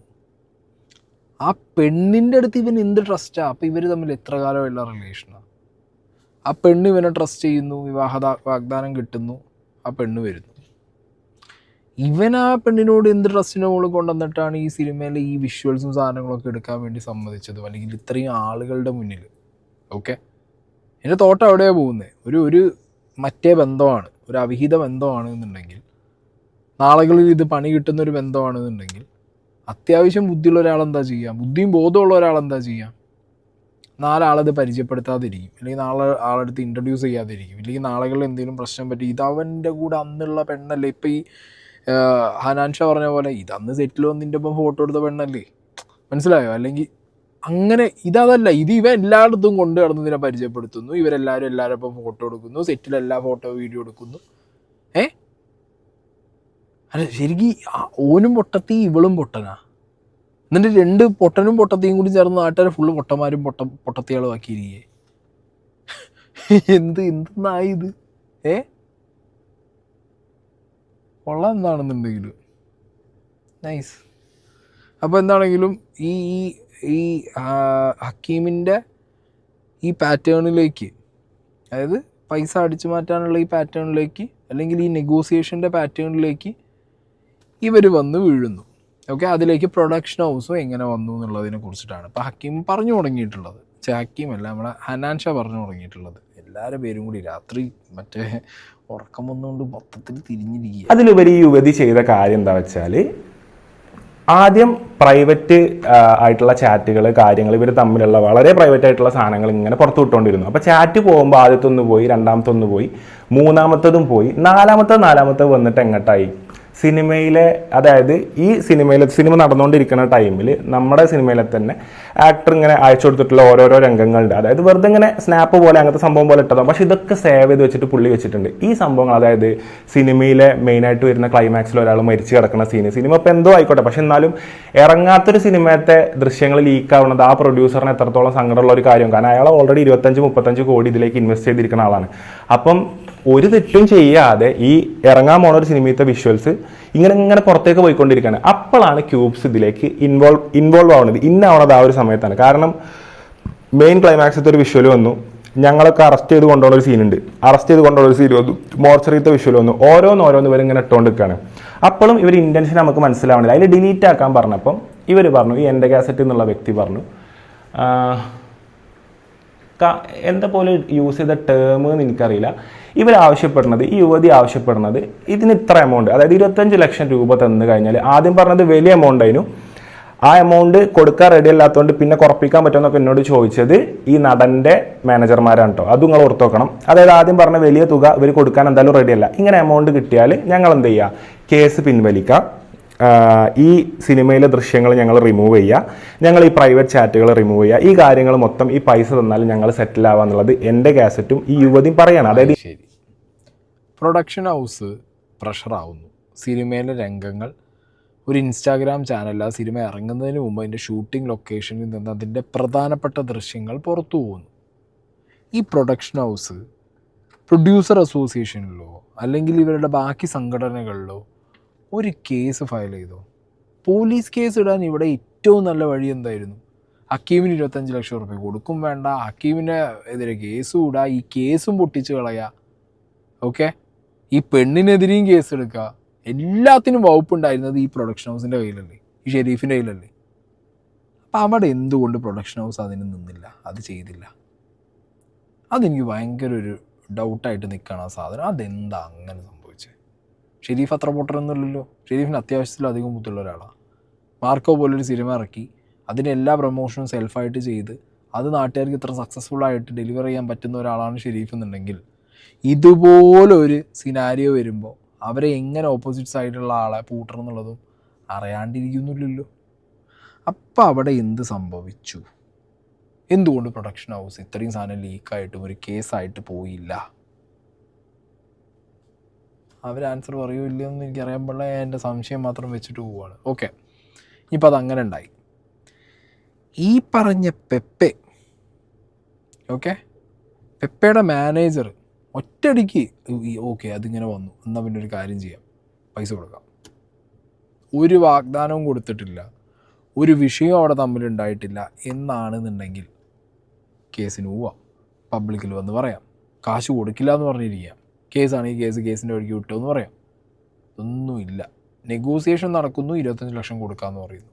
ആ പെണ്ണിൻ്റെ അടുത്ത് ഇവൻ എന്ത് ട്രസ്റ്റാണ്? അപ്പോൾ ഇവർ തമ്മിൽ എത്ര കാലമുള്ള റിലേഷനാണ്? ആ പെണ്ണ് ഇവനെ ട്രസ്റ്റ് ചെയ്യുന്നു, വിവാഹ വാഗ്ദാനം കിട്ടുന്നു, ആ പെണ്ണ് വരുന്നു. ഇവൻ ആ പെണ്ണിനോട് എന്ത് ട്രസ്റ്റിൻ്റെ മുകളിൽ കൊണ്ടുവന്നിട്ടാണ് ഈ സിനിമയിലെ ഈ വിഷ്വൽസും സാധനങ്ങളൊക്കെ എടുക്കാൻ വേണ്ടി സമ്മതിച്ചതും, അല്ലെങ്കിൽ ഇത്രയും ആളുകളുടെ മുന്നിൽ? ഓക്കെ, എൻ്റെ തോട്ടം അവിടെയാണ് പോകുന്നത്. ഒരു മറ്റേ ബന്ധമാണ്, ഒരു അവിഹിത ബന്ധമാണ് എന്നുണ്ടെങ്കിൽ, നാളുകളിൽ ഇത് പണി കിട്ടുന്നൊരു ബന്ധമാണെന്നുണ്ടെങ്കിൽ, അത്യാവശ്യം ബുദ്ധിയുള്ള ഒരാളെന്താ ചെയ്യുക, ബുദ്ധിയും ബോധമുള്ള ഒരാളെന്താ ചെയ്യുക, നാലാളത് പരിചയപ്പെടുത്താതിരിക്കും, അല്ലെങ്കിൽ ആളെടുത്ത് ഇൻട്രൊഡ്യൂസ് ചെയ്യാതിരിക്കും, ഇല്ലെങ്കിൽ നാളുകളിൽ എന്തെങ്കിലും പ്രശ്നം പറ്റി, ഇതവൻ്റെ കൂടെ അന്നുള്ള പെണ്ണല്ലേ, ഇപ്പം ഈ ഹനാൻ ഷാ പറഞ്ഞ പോലെ ഇതന്ന് സെറ്റിൽ വന്നിൻ്റെ ഒപ്പം ഫോട്ടോ എടുത്ത പെണ്ണല്ലേ, മനസ്സിലായോ? അല്ലെങ്കിൽ അങ്ങനെ ഇതല്ല, ഇത് ഇവ എല്ലായിടത്തും കൊണ്ട് കിടന്നതിനെ പരിചയപ്പെടുത്തുന്നു, ഇവരെല്ലാവരും എല്ലാവരും ഒപ്പം ഫോട്ടോ എടുക്കുന്നു, സെറ്റിലെല്ലാ ഫോട്ടോ വീഡിയോ എടുക്കുന്നു. അല്ല ശരിക്കും ഓനും പൊട്ടത്തി ഇവളും പൊട്ടനാ, എന്നിട്ട് രണ്ട് പൊട്ടനും പൊട്ടത്തിയും കൂടി ചേർന്ന് നാട്ടുകാരെ ഫുള്ള് പൊട്ടന്മാരും പൊട്ടത്തിയാളും ആക്കിയിരിക്കേ. എന്തെന്നായി ഇത്? കൊള്ളാം എന്താണെന്നുണ്ടെങ്കിലും നൈസ്. അപ്പോൾ എന്താണെങ്കിലും ഈ ഈ ഹക്കീമിൻ്റെ ഈ പാറ്റേണിലേക്ക്, അതായത് പൈസ അടിച്ചു മാറ്റാനുള്ള ഈ പാറ്റേണിലേക്ക്, അല്ലെങ്കിൽ ഈ നെഗോസിയേഷൻ്റെ പാറ്റേണിലേക്ക് ഇവർ വന്ന് വീഴുന്നു. ഓക്കെ, അതിലേക്ക് പ്രൊഡക്ഷൻ ഹൗസും എങ്ങനെ വന്നു എന്നുള്ളതിനെ കുറിച്ചിട്ടാണ് ഇപ്പോൾ ഹക്കീം പറഞ്ഞു തുടങ്ങിയിട്ടുള്ളത്. ഹക്കീമല്ല, നമ്മളെ ഹനാൻ ഷാ പറഞ്ഞു തുടങ്ങിയിട്ടുള്ളത്. എല്ലാവരുടെ പേരും കൂടി രാത്രി മറ്റേ ഉറക്കം വന്നുകൊണ്ട് മൊത്തത്തിൽ തിരിഞ്ഞിരിക്കുക.
അതിലുപരി ഈ യുവതി ചെയ്ത കാര്യം എന്താ വെച്ചാൽ, ആദ്യം പ്രൈവറ്റ് ആയിട്ടുള്ള ചാറ്റുകൾ, കാര്യങ്ങൾ, ഇവർ തമ്മിലുള്ള വളരെ പ്രൈവറ്റ് ആയിട്ടുള്ള സാധനങ്ങൾ ഇങ്ങനെ പുറത്തു വിട്ടുകൊണ്ടിരുന്നു. അപ്പോൾ ചാറ്റ് പോകുമ്പോൾ ആദ്യത്തൊന്ന് പോയി, രണ്ടാമത്തൊന്ന് പോയി, മൂന്നാമത്തതും പോയി, നാലാമത്തത് വന്നിട്ട് എങ്ങോട്ടായി, സിനിമയിലെ, അതായത് ഈ സിനിമ നടന്നുകൊണ്ടിരിക്കുന്ന ടൈമിൽ നമ്മുടെ സിനിമയിലെ തന്നെ ആക്ടർ ഇങ്ങനെ അയച്ചു കൊടുത്തിട്ടുള്ള ഓരോരോ രംഗങ്ങളുണ്ട്. അതായത് വെറുതെ ഇങ്ങനെ സ്നാപ്പ് പോലെ അങ്ങനത്തെ സംഭവം പോലെ ഇട്ടതാണ്, പക്ഷെ ഇതൊക്കെ സേവ് ചെയ്ത് വെച്ചിട്ട് പുള്ളി വെച്ചിട്ടുണ്ട്. ഈ സംഭവങ്ങൾ, അതായത് സിനിമയിലെ മെയിനായിട്ട് വരുന്ന ക്ലൈമാക്സിൽ ഒരാൾ മരിച്ചു കിടക്കുന്ന സിനിമ ഇപ്പോൾ എന്തോ ആയിക്കോട്ടെ, പക്ഷെ എന്നാലും ഇറങ്ങാത്തൊരു സിനിമത്തെ ദൃശ്യങ്ങൾ ലീക്കാവുന്നത് ആ പ്രൊഡ്യൂസറിന് എത്രത്തോളം സങ്കടമുള്ള ഒരു കാര്യം. കാരണം അയാൾ ഓൾറെഡി 25-35 കോടി ഇതിലേക്ക് ഇൻവെസ്റ്റ് ചെയ്തിരിക്കുന്ന ആളാണ്. അപ്പം ഒരു തെറ്റും ചെയ്യാതെ ഈ ഇറങ്ങാൻ പോണ ഒരു സിനിമയിലത്തെ വിഷ്വൽസ് ഇങ്ങനെ പുറത്തേക്ക് പോയിക്കൊണ്ടിരിക്കുകയാണ്. അപ്പോഴാണ് ക്യൂബ്സ് ഇതിലേക്ക് ഇൻവോൾവ് ആവുന്നത്, ഇന്നാവണത് ആ ഒരു സമയത്താണ്. കാരണം മെയിൻ ക്ലൈമാക്സത്തെ ഒരു വിഷ്വൽ വന്നു, ഞങ്ങളൊക്കെ അറസ്റ്റ് ചെയ്ത് കൊണ്ടുപോകുന്ന ഒരു സീനുണ്ട്, വന്നു, മോർച്ചറിയത്തെ വിഷ്വൽ വന്നു, ഓരോന്ന് ഇവരിങ്ങനെ ഇട്ടുകൊണ്ടിരിക്കുകയാണ്. അപ്പോഴും ഇവർ ഇൻറ്റൻഷൻ നമുക്ക് മനസ്സിലാവണില്ല. അതിൽ ഡിലീറ്റ് ആക്കാൻ പറഞ്ഞപ്പം ഇവർ പറഞ്ഞു, ഈ എൻ്റെ കാസറ്റ് എന്നുള്ള വ്യക്തി പറഞ്ഞു, എന്താ പോലെ യൂസ് ചെയ്ത ടേം എന്ന് എനിക്കറിയില്ല, ഈ യുവതി ആവശ്യപ്പെടുന്നത് ഇതിന് ഇത്ര എമൗണ്ട്, അതായത് 25 ലക്ഷം രൂപ തന്നു കഴിഞ്ഞാൽ, ആദ്യം പറഞ്ഞത് വലിയ എമൗണ്ട് ആയിരുന്നു, ആ എമൗണ്ട് കൊടുക്കാൻ റെഡി അല്ലാത്തതുകൊണ്ട് പിന്നെ കുറപ്പിക്കാൻ പറ്റുമെന്നൊക്കെ എന്നോട് ചോദിച്ചത് ഈ നടൻ്റെ മാനേജർമാരാണ് കേട്ടോ. അത് നിങ്ങൾ ഓർത്ത് വെക്കണം. അതായത് ആദ്യം പറഞ്ഞ വലിയ തുക ഇവർ കൊടുക്കാൻ എന്തായാലും റെഡിയല്ല. ഇങ്ങനെ എമൗണ്ട് കിട്ടിയാൽ ഞങ്ങൾ എന്ത് ചെയ്യുക, കേസ് പിൻവലിക്കാം, ഈ സിനിമയിലെ ദൃശ്യങ്ങൾ ഞങ്ങൾ റിമൂവ് ചെയ്യുക, ഞങ്ങൾ ഈ പ്രൈവറ്റ് ചാറ്റുകൾ റിമൂവ് ചെയ്യുക, ഈ കാര്യങ്ങൾ മൊത്തം ഈ പൈസ തന്നാലും ഞങ്ങൾ സെറ്റിൽ ആവുക എന്നുള്ളത് എൻ്റെ കാസറ്റും ഈ യുവതിയും പറയാണ്. അതായത്
ശരി, പ്രൊഡക്ഷൻ ഹൗസ് പ്രഷറാവുന്നു, സിനിമയിലെ രംഗങ്ങൾ ഒരു ഇൻസ്റ്റാഗ്രാം ചാനൽ ആ സിനിമ ഇറങ്ങുന്നതിന് മുമ്പ് അതിൻ്റെ ഷൂട്ടിംഗ് ലൊക്കേഷനിൽ നിന്ന് അതിൻ്റെ പ്രധാനപ്പെട്ട ദൃശ്യങ്ങൾ പുറത്തു പോകുന്നു. ഈ പ്രൊഡക്ഷൻ ഹൗസ് പ്രൊഡ്യൂസർ അസോസിയേഷനിലോ അല്ലെങ്കിൽ ഇവരുടെ ബാക്കി സംഘടനകളിലോ ഒരു കേസ് ഫയൽ ചെയ്തോ? പോലീസ് കേസ് ഇടാൻ ഇവിടെ ഏറ്റവും നല്ല വഴി എന്തായിരുന്നു? ഹക്കീമിന് 25 ലക്ഷം റുപ്യ കൊടുക്കും വേണ്ട, ഹക്കീമിന് എതിരെ കേസും ഇടുക, ഈ കേസും പൊട്ടിച്ച് കളയുക. ഓക്കെ, ഈ പെണ്ണിനെതിരെയും കേസ് എടുക്കുക. എല്ലാത്തിനും വകുപ്പുണ്ടായിരുന്നത് ഈ പ്രൊഡക്ഷൻ ഹൗസിൻ്റെ കയ്യിലല്ലേ, ഈ ഷെരീഫിൻ്റെ കയ്യിലല്ലേ. അപ്പം അവിടെ എന്തുകൊണ്ട് പ്രൊഡക്ഷൻ ഹൗസ് അതിന് നിന്നില്ല, അത് ചെയ്തില്ല? അതെനിക്ക് ഭയങ്കര ഒരു ഡൗട്ടായിട്ട് നിൽക്കുകയാണ് ആ സാധനം. അതെന്താ അങ്ങനെ സംഭവിച്ചത്? ഷെരീഫ് അത്ര പൊട്ടനൊന്നുമില്ലല്ലോ, ഷെരീഫിന് അത്യാവശ്യത്തിലധികം ബുദ്ധിയുള്ള ഒരാളാണ്. മാർക്കോ പോലൊരു സിനിമ ഇറക്കി അതിന് എല്ലാ പ്രൊമോഷനും സെൽഫായിട്ട് ചെയ്ത് അത് നാട്ടുകാർക്ക് ഇത്ര സക്സസ്ഫുള്ളായിട്ട് ഡെലിവർ ചെയ്യാൻ പറ്റുന്ന ഒരാളാണ് ഷെരീഫ് എന്നുണ്ടെങ്കിൽ ഇതുപോലൊരു സിനാരിയോ വരുമ്പോൾ അവരെ എങ്ങനെ ഓപ്പോസിറ്റ് സൈഡിലുള്ള ആളെ പൂട്ടണം എന്നുള്ളതും അറിയാണ്ടിരിക്കുന്നില്ലല്ലോ. അപ്പം അവിടെ എന്ത് സംഭവിച്ചു? എന്തുകൊണ്ട് പ്രൊഡക്ഷൻ ഹൗസ് ഇത്രയും സാധനം ലീക്കായിട്ടും ഒരു കേസായിട്ട് പോയില്ല? അവർ ആൻസർ പറയുമോ എന്ന് എനിക്കറിയാൻ പാടില്ല. എൻ്റെ സംശയം മാത്രം വെച്ചിട്ട് പോവുകയാണ്. ഓക്കെ, ഇനിയിപ്പോൾ അതങ്ങനെ ഉണ്ടായി. ഈ പറഞ്ഞ പെപ്പെ, ഓക്കെ, പെപ്പയുടെ മാനേജർ ഒറ്റയടിക്ക് ഓക്കെ അതിങ്ങനെ വന്നു, എന്നാൽ പിന്നെ ഒരു കാര്യം ചെയ്യാം, പൈസ കൊടുക്കാം. ഒരു വാഗ്ദാനവും കൊടുത്തിട്ടില്ല, ഒരു വിഷയവും അവിടെ തമ്മിലുണ്ടായിട്ടില്ല എന്നാണെന്നുണ്ടെങ്കിൽ കേസിന് പോവാം, പബ്ലിക്കിൽ വന്ന് പറയാം, കാശ് കൊടുക്കില്ല എന്ന് പറഞ്ഞിരിക്കാം, കേസാണെങ്കിൽ കേസിൻ്റെ വഴിക്ക് വിട്ടോ എന്ന് പറയാം. ഒന്നുമില്ല, നെഗോസിയേഷൻ നടക്കുന്നു, 25 ലക്ഷം കൊടുക്കാമെന്ന് പറയുന്നു.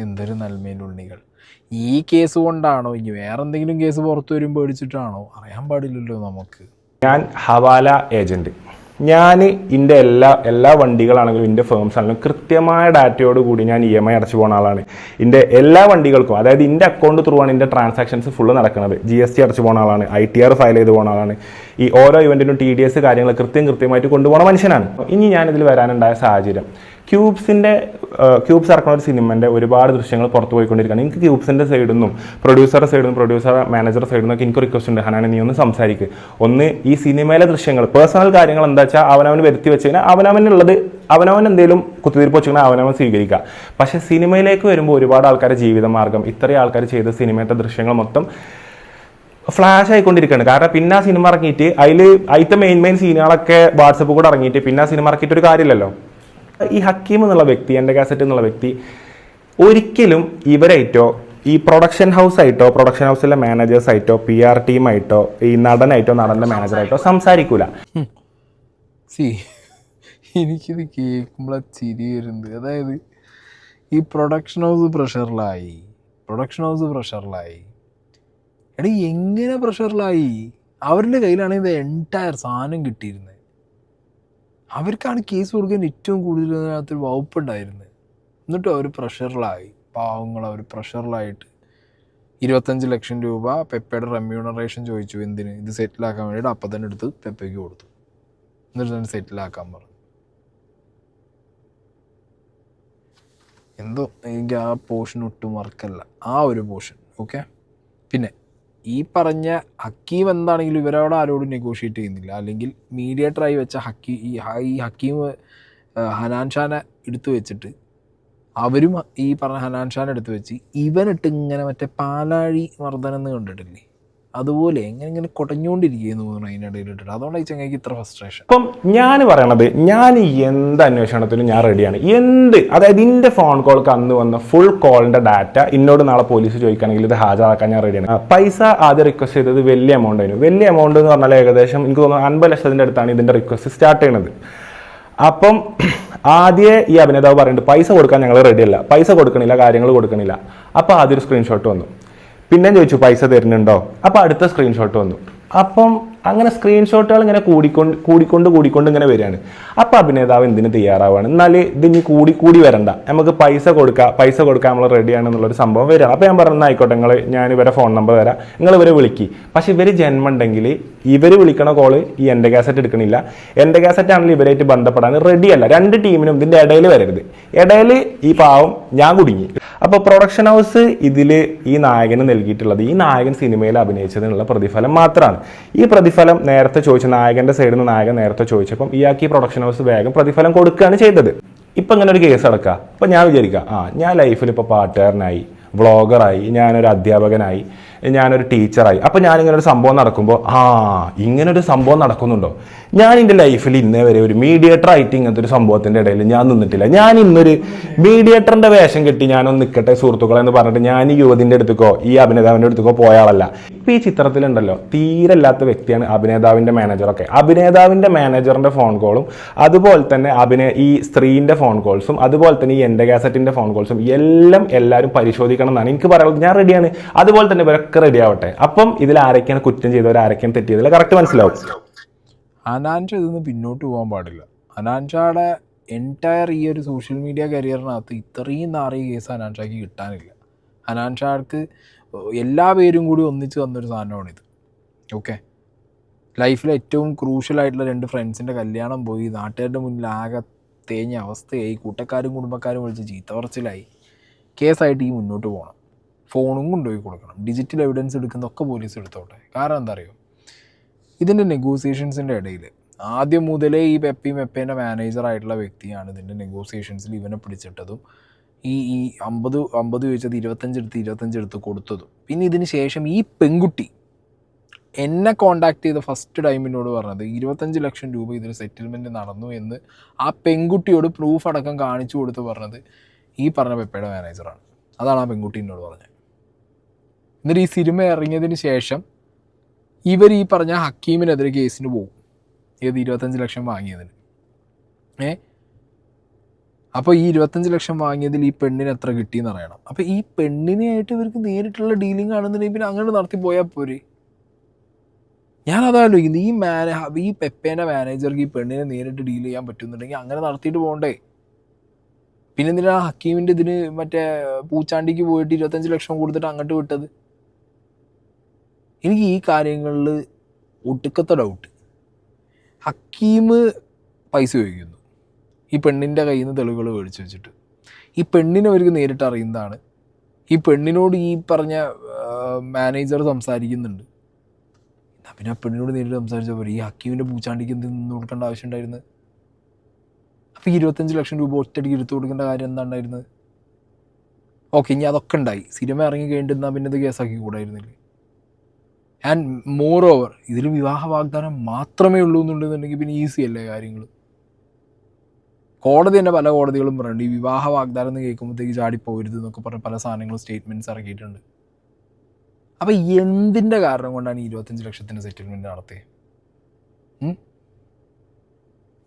എന്തൊരു നന്മയിലുണ്ണികൾ. ഈ കേസ് കൊണ്ടാണോ ഇനി വേറെ എന്തെങ്കിലും കേസ് പുറത്തു വരുമ്പോൾ പേടിച്ചിട്ടാണോ അറിയാൻ പാടില്ലല്ലോ നമുക്ക്.
ഞാൻ ഹവാല ഏജൻറ്റ്. ഞാൻ എൻ്റെ എല്ലാ വണ്ടികളാണെങ്കിലും എൻ്റെ ഫേംസ് ആണെങ്കിലും കൃത്യമായ ഡാറ്റയോട് കൂടി ഞാൻ EMI അടച്ചു പോകുന്ന ആളാണ്. എൻ്റെ എല്ലാ വണ്ടികൾക്കും, അതായത് എൻ്റെ അക്കൗണ്ട് ത്രൂ ആണ് എൻ്റെ ട്രാൻസാക്ഷൻസ് ഫുള്ള് നടക്കുന്നത്. GST അടച്ചു പോകുന്ന ആളാണ്, ITR ഫയൽ ചെയ്ത് പോകുന്ന ആളാണ്. ഈ ഓരോ ഇവൻറ്റിനും TDS കാര്യങ്ങൾ കൃത്യമായിട്ട് കൊണ്ടുപോകുന്ന മനുഷ്യനാണ്. ഇനി ഞാനിതിൽ വരാനുണ്ടായ സാഹചര്യം, ക്യൂബ്സ് ഇറക്കുന്ന ഒരു സിനിമൻ്റെ ഒരുപാട് ദൃശ്യങ്ങൾ പുറത്ത് പോയിക്കൊണ്ടിരിക്കുകയാണ്. എനിക്ക് ക്യൂബ്സിൻ്റെ സൈഡിൽ നിന്നും പ്രൊഡ്യൂസർ മാനേജർ സൈഡിൽ നിന്നൊക്കെ എനിക്ക് റിക്വസ്റ്റ് ഉണ്ട്, ഹനാനെ നീ ഒന്ന് സംസാരിക്കുക. ഒന്ന് ഈ സിനിമയിലെ ദൃശ്യങ്ങൾ പേഴ്സണൽ കാര്യങ്ങൾ എന്താ വെച്ചാൽ അവനവന് വരുത്തി വെച്ച് കഴിഞ്ഞാൽ അവനവൻ എന്തെങ്കിലും കുത്തിത്തിരിപ്പ് വെച്ച് കഴിഞ്ഞാൽ അവനവൻ സ്വീകരിക്കുക. പക്ഷേ സിനിമയിലേക്ക് വരുമ്പോൾ ഒരുപാട് ആൾക്കാരുടെ ജീവിതമാർഗ്ഗം, ഇത്രയും ആൾക്കാർ ചെയ്ത സിനിമയുടെ ദൃശ്യങ്ങൾ മൊത്തം ഫ്ലാഷ് ആയിക്കൊണ്ടിരിക്കുകയാണ്. കാരണം പിന്നെ ആ സിനിമ ഇറങ്ങിയിട്ട് അതിലത്തെ മെയിൻ സീനുകളൊക്കെ വാട്സപ്പ് കൂടെ ഇറങ്ങിയിട്ട് പിന്നെ ആ സിനിമ ഇറക്കിയിട്ട് ഒരു കാര്യമില്ലല്ലോ. ഈ ഹക്കീം എന്നുള്ള വ്യക്തി, എൻ്റെ കാസറ്റ് എന്നുള്ള വ്യക്തി ഒരിക്കലും ഇവരായിട്ടോ ഈ പ്രൊഡക്ഷൻ ഹൗസിലെ മാനേജേഴ്സായിട്ടോ PR ടീമായിട്ടോ ഈ നടനായിട്ടോ നടൻ്റെ മാനേജറായിട്ടോ സംസാരിക്കൂല.
എനിക്കിത് കേൾക്കുമ്പോൾ ചിരി വരുന്നത്. അതായത് ഈ പ്രൊഡക്ഷൻ ഹൗസ് പ്രഷറിലായി. എടാ എങ്ങനെ പ്രഷറിലായി? അവരുടെ കയ്യിലാണെങ്കിൽ ഇത് എൻറ്റയർ സാധനം കിട്ടിയിരുന്നത്. അവർക്കാണ് കേസ് കൊടുക്കാൻ ഏറ്റവും കൂടുതൽ അതിനകത്തൊരു വകുപ്പുണ്ടായിരുന്നത്. എന്നിട്ടും അവർ പ്രഷറിലായി. പാവങ്ങൾ അവർ പ്രഷറിലായിട്ട് 25 ലക്ഷം രൂപ പെപ്പയുടെ റെമ്യൂണറേഷൻ ചോദിച്ചു. എന്തിന്? ഇത് സെറ്റിലാക്കാൻ വേണ്ടിയിട്ട്. അപ്പം തന്നെ എടുത്ത് പെപ്പയ്ക്ക് കൊടുത്തു. എന്നിട്ട് തന്നെ സെറ്റിലാക്കാൻ പറഞ്ഞു. എന്തോ എനിക്ക് ആ പോർഷൻ ഒട്ടും വർക്കല്ല, ആ ഒരു പോർഷൻ. ഓക്കെ, പിന്നെ ഈ പറഞ്ഞ ഹക്കീം എന്താണെങ്കിലും ഇവരോട് ആരോടും നെഗോഷിയേറ്റ് ചെയ്യുന്നില്ല. അല്ലെങ്കിൽ മീഡിയേറ്ററായി വെച്ച ഹക്കീം ഹനാൻ ഷാനെ എടുത്തു വെച്ചിട്ട് അവരും ഈ പറഞ്ഞ ഹനാൻ ഷാനെ എടുത്ത് വെച്ച് ഇവനിട്ട് ഇങ്ങനെ മറ്റേ പാലാഴി മർദ്ദനെന്ന് കണ്ടിട്ടില്ലേ, അതുപോലെ ഇങ്ങനെ കൊടഞ്ഞുകൊണ്ടിരിക്കുന്നു തോന്നുന്നു അതിനിടയിലിട്ടിട്ട്. അതുകൊണ്ടാണ് ഈ ചങ്ങയ്ക്ക് ഇത്ര ഫ്രസ്ട്രേഷൻ.
അപ്പം ഞാൻ പറയണത്, ഞാൻ എന്ത് അന്വേഷണത്തിലും ഞാൻ റെഡിയാണ്. അതായത് എൻ്റെ ഫോൺ കോൾക്ക് അന്ന് വന്ന ഫുൾ കോളിൻ്റെ ഡാറ്റ എന്നോട് നാളെ പോലീസ് ചോദിക്കുകയാണെങ്കിൽ ഇത് ഹാജരാക്കാൻ ഞാൻ റെഡിയാണ്. പൈസ ആദ്യം റിക്വസ്റ്റ് ചെയ്തത് വലിയ എമൗണ്ട് ആയിരുന്നു. വലിയ എമൗണ്ട് എന്ന് പറഞ്ഞാൽ ഏകദേശം എനിക്ക് തോന്നുന്നു 50 ലക്ഷത്തിൻ്റെ അടുത്താണ് ഇതിൻ്റെ റിക്വസ്റ്റ് സ്റ്റാർട്ട് ചെയ്യുന്നത്. അപ്പം ആദ്യം ഈ അഭിനേതാവ് പറയുന്നുണ്ട് പൈസ കൊടുക്കാൻ ഞങ്ങൾ റെഡിയല്ല, പൈസ കൊടുക്കണില്ല, കാര്യങ്ങൾ കൊടുക്കണില്ല. അപ്പോൾ ആദ്യം ഒരു സ്ക്രീൻഷോട്ട് വന്നു. പിന്നെ ചോദിച്ചു പൈസ തരുന്നുണ്ടോ? അപ്പോൾ അടുത്ത സ്ക്രീൻഷോട്ട് വന്നു. അപ്പം അങ്ങനെ സ്ക്രീൻഷോട്ടുകൾ ഇങ്ങനെ കൂടിക്കൊണ്ട് ഇങ്ങനെ വരികയാണ്. അപ്പോൾ അഭിനേതാവ് എന്തിന് തയ്യാറാവുകയാണ്, എന്നാൽ ഇതിന് കൂടി വരണ്ട, നമുക്ക് പൈസ കൊടുക്കാൻ നമ്മൾ റെഡിയാണെന്നുള്ളൊരു സംഭവം വരികയാണ്. അപ്പോൾ ഞാൻ പറഞ്ഞു ആയിക്കോട്ടെ, ഞാൻ ഇവരെ ഫോൺ നമ്പർ തരാം, നിങ്ങൾ ഇവരെ വിളിക്കി. പക്ഷെ ഇവർ ജന്മമുണ്ടെങ്കിൽ ഇവർ വിളിക്കണ കോള് ഈ എൻ്റെ കാസറ്റ് എടുക്കണില്ല. എൻ്റെ കാസറ്റ് ആണെങ്കിൽ ഇവരായിട്ട് ബന്ധപ്പെടാൻ റെഡിയല്ല. രണ്ട് ടീമിനും ഇതിൻ്റെ ഇടയിൽ വരരുത്. ഇടയിൽ ഈ പാവം ഞാൻ കുടുങ്ങി. അപ്പോൾ പ്രൊഡക്ഷൻ ഹൗസ് ഇതിൽ ഈ നായകന് നൽകിയിട്ടുള്ളത്, ഈ നായകൻ സിനിമയിൽ അഭിനയിച്ചതിനുള്ള പ്രതിഫലം മാത്രമാണ്. ഈ പ്രതിഫലം നേരത്തെ ചോദിച്ച നായകന്റെ സൈഡിൽ നിന്ന് നായകൻ നേരത്തെ ചോദിച്ചപ്പം ഇയാൾക്ക് ഈ പ്രൊഡക്ഷൻ ഹൗസ് വേഗം പ്രതിഫലം കൊടുക്കുകയാണ് ചെയ്തത്. ഇപ്പം ഇങ്ങനെ ഒരു കേസ് അടക്കുക. അപ്പം ഞാൻ വിചാരിക്കുക, ഞാൻ ലൈഫിൽ ഇപ്പോൾ പാട്ടുകാരനായി, വ്ളോഗറായി, ഞാനൊരു അധ്യാപകനായി, ഞാനൊരു ടീച്ചറായി. അപ്പം ഞാനിങ്ങനെ ഒരു സംഭവം നടക്കുമ്പോൾ ഇങ്ങനൊരു സംഭവം നടക്കുന്നുണ്ടോ? ഞാൻ എൻ്റെ ലൈഫിൽ ഇന്നേ വരെ ഒരു മീഡിയേറ്റർ ആയിട്ട് ഇങ്ങനത്തെ ഒരു സംഭവത്തിൻ്റെ ഇടയിൽ ഞാൻ നിന്നിട്ടില്ല. ഞാൻ ഇന്നൊരു മീഡിയേറ്ററിൻ്റെ വേഷം കെട്ടി ഞാനൊന്ന് നിൽക്കട്ടെ സുഹൃത്തുക്കളെ എന്ന് പറഞ്ഞിട്ട് ഞാൻ ഈ യുവതിൻ്റെ അടുത്തേക്കോ ഈ അഭിനേതാവിൻ്റെ അടുത്തേക്കോ പോയ ആളല്ല. ഇപ്പം ഈ ചിത്രത്തിലുണ്ടല്ലോ തീരെ ഇല്ലാത്ത വ്യക്തിയാണ് അഭിനേതാവിൻ്റെ മാനേജറൊക്കെ. അഭിനേതാവിൻ്റെ മാനേജറിൻ്റെ ഫോൺ കോളും അതുപോലെ തന്നെ ഈ സ്ത്രീൻ്റെ ഫോൺ കോൾസും അതുപോലെ തന്നെ ഈ എൻ്റെ കാസറ്റിൻ്റെ ഫോൺ കോൾസും എല്ലാവരും പരിശോധിക്കണം എന്നാണ് എനിക്ക് പറയുന്നത്. ഞാൻ റെഡിയാണ്. അതുപോലെ തന്നെ ഇവരൊക്കെ റെഡി ആവട്ടെ. അപ്പം ഇതിൽ ആരൊക്കെയാണ് കുറ്റം ചെയ്തവർ, ആരൊക്കെയാണ് തെറ്റിയതിൽ കറക്റ്റ് മനസ്സിലാവും.
ഹനാൻഷ ഇതൊന്നും പിന്നോട്ട് പോകാൻ പാടില്ല. ഹനാൻഷയുടെ എൻറ്റയർ ഈ ഒരു സോഷ്യൽ മീഡിയ കരിയറിനകത്ത് ഇത്രയും നാറിയ കേസ് ഹനാൻഷാക്ക് കിട്ടാനില്ല. ഹനാൻഷാക്ക് എല്ലാ പേരും കൂടി ഒന്നിച്ച് തന്നൊരു സാധനമാണിത്. ഓക്കെ, ലൈഫിലെ ഏറ്റവും ക്രൂഷ്യലായിട്ടുള്ള 2 ഫ്രണ്ട്സിൻ്റെ കല്യാണം പോയി, നാട്ടുകാരുടെ മുന്നിൽ ആകെ തേഞ്ഞ അവസ്ഥയായി, കൂട്ടക്കാരും കുടുംബക്കാരും വിളിച്ച് ചീത്ത പറച്ചിലായി, കേസായിട്ട് ഈ മുന്നോട്ട് പോകണം. ഫോണും കൊണ്ടുപോയി കൊടുക്കണം, ഡിജിറ്റൽ എവിഡൻസ് എടുക്കുന്നതൊക്കെ പോലീസ് എടുത്തോട്ടെ. കാരണം എന്താ അറിയോ, ഇതിൻ്റെ നെഗോസിയേഷൻസിൻ്റെ ഇടയിൽ ആദ്യം മുതലേ ഈ പെപ്പേൻ്റെ മാനേജറായിട്ടുള്ള വ്യക്തിയാണ് ഇതിൻ്റെ നെഗോസിയേഷൻസിൽ ഇവനെ പിടിച്ചിട്ടതും ഈ 50 ചോദിച്ചത് 25 എടുത്ത് കൊടുത്തതും. പിന്നെ ഇതിന് ശേഷം ഈ പെൺകുട്ടി എന്നെ കോണ്ടാക്ട് ചെയ്ത ഫസ്റ്റ് ടൈമിനോട് പറഞ്ഞത് 25 ലക്ഷം രൂപ ഇതിൽ സെറ്റിൽമെൻറ്റ് നടന്നു എന്ന് ആ പെൺകുട്ടിയോട് പ്രൂഫ് അടക്കം കാണിച്ചു കൊടുത്ത് പറഞ്ഞത് ഈ പറഞ്ഞ പെപ്പയുടെ മാനേജറാണ്. അതാണ് ആ പെൺകുട്ടി എന്നോട് പറഞ്ഞത്. എന്നിട്ട് ഈ സിനിമ ഇറങ്ങിയതിന് ശേഷം ഇവർ ഈ പറഞ്ഞ ഹക്കീമിനെതിരെ കേസിന് പോകും, ഏത് 25 ലക്ഷം വാങ്ങിയതിന്. അപ്പോൾ ഈ 25 ലക്ഷം വാങ്ങിയതിൽ ഈ പെണ്ണിന് എത്ര കിട്ടിയെന്ന് അറിയണം. അപ്പോൾ ഈ പെണ്ണിനായിട്ട് ഇവർക്ക് നേരിട്ടുള്ള ഡീലിംഗ് ആണെന്നുണ്ടെങ്കിൽ പിന്നെ അങ്ങനെ നടത്തി പോയാൽ പോരെ. ഞാനതാലോചിക്കുന്നത്, ഈ പെപ്പേൻ്റെ മാനേജർക്ക് ഈ പെണ്ണിനെ നേരിട്ട് ഡീൽ ചെയ്യാൻ പറ്റുന്നുണ്ടെങ്കിൽ അങ്ങനെ നടത്തിയിട്ട് പോകണ്ടേ. പിന്നെ എന്തിനാ ഹക്കീമിൻ്റെ ഇതിന് മറ്റേ പൂച്ചാണ്ടിക്ക് പോയിട്ട് 25 ലക്ഷം കൊടുത്തിട്ട് അങ്ങോട്ട് വിട്ടത്? എനിക്ക് ഈ കാര്യങ്ങളിൽ ഒടുക്കത്തെ ഡൗട്ട്. ഹക്കീം പൈസ ചോദിക്കുന്നു ഈ പെണ്ണിൻ്റെ കയ്യിൽ നിന്ന് തെളിവുകൾ മേടിച്ച് വെച്ചിട്ട്. ഈ പെണ്ണിനെ അവർക്ക് നേരിട്ട് അറിയുന്നതാണ്. ഈ പെണ്ണിനോട് ഈ പറഞ്ഞ മാനേജർ സംസാരിക്കുന്നുണ്ട്. പിന്നെ ആ പെണ്ണിനോട് നേരിട്ട് സംസാരിച്ചാൽ പോലെ ഈ ഹക്കീമിൻ്റെ പൂച്ചാണ്ടിക്ക് എന്ത് നിന്ന് കൊടുക്കേണ്ട ആവശ്യം ഉണ്ടായിരുന്നത്? അപ്പോൾ 25 ലക്ഷം രൂപ ഒറ്റയടിക്ക് എടുത്തു കൊടുക്കേണ്ട കാര്യം എന്താ ഉണ്ടായിരുന്നത്? ഓക്കെ, ഇനി അതൊക്കെ ഉണ്ടായി, സിനിമ ഇറങ്ങി കഴിഞ്ഞിട്ടുണ്ടെന്നാൽ പിന്നെ ഇത് കേസാക്കി കൂടായിരുന്നില്ലേ? ആൻഡ് മോർ ഓവർ ഇതിൽ വിവാഹ വാഗ്ദാനം മാത്രമേ ഉള്ളൂ എന്നുണ്ടെന്നുണ്ടെങ്കിൽ പിന്നെ ഈസി അല്ലേ കാര്യങ്ങൾ. കോടതി തന്നെ പല കോടതികളും പറയുന്നുണ്ട് ഈ വിവാഹ വാഗ്ദാനം എന്ന് കേൾക്കുമ്പോഴത്തേക്ക് ചാടിപ്പോരുത് എന്നൊക്കെ പറഞ്ഞ് പല സാധനങ്ങളും സ്റ്റേറ്റ്മെൻറ്റ്സ് ഇറക്കിയിട്ടുണ്ട്. അപ്പോൾ എന്തിൻ്റെ കാരണം കൊണ്ടാണ് ഈ 25 ലക്ഷത്തിൻ്റെ സെറ്റിൽമെൻറ്റ് നടത്തിയത്?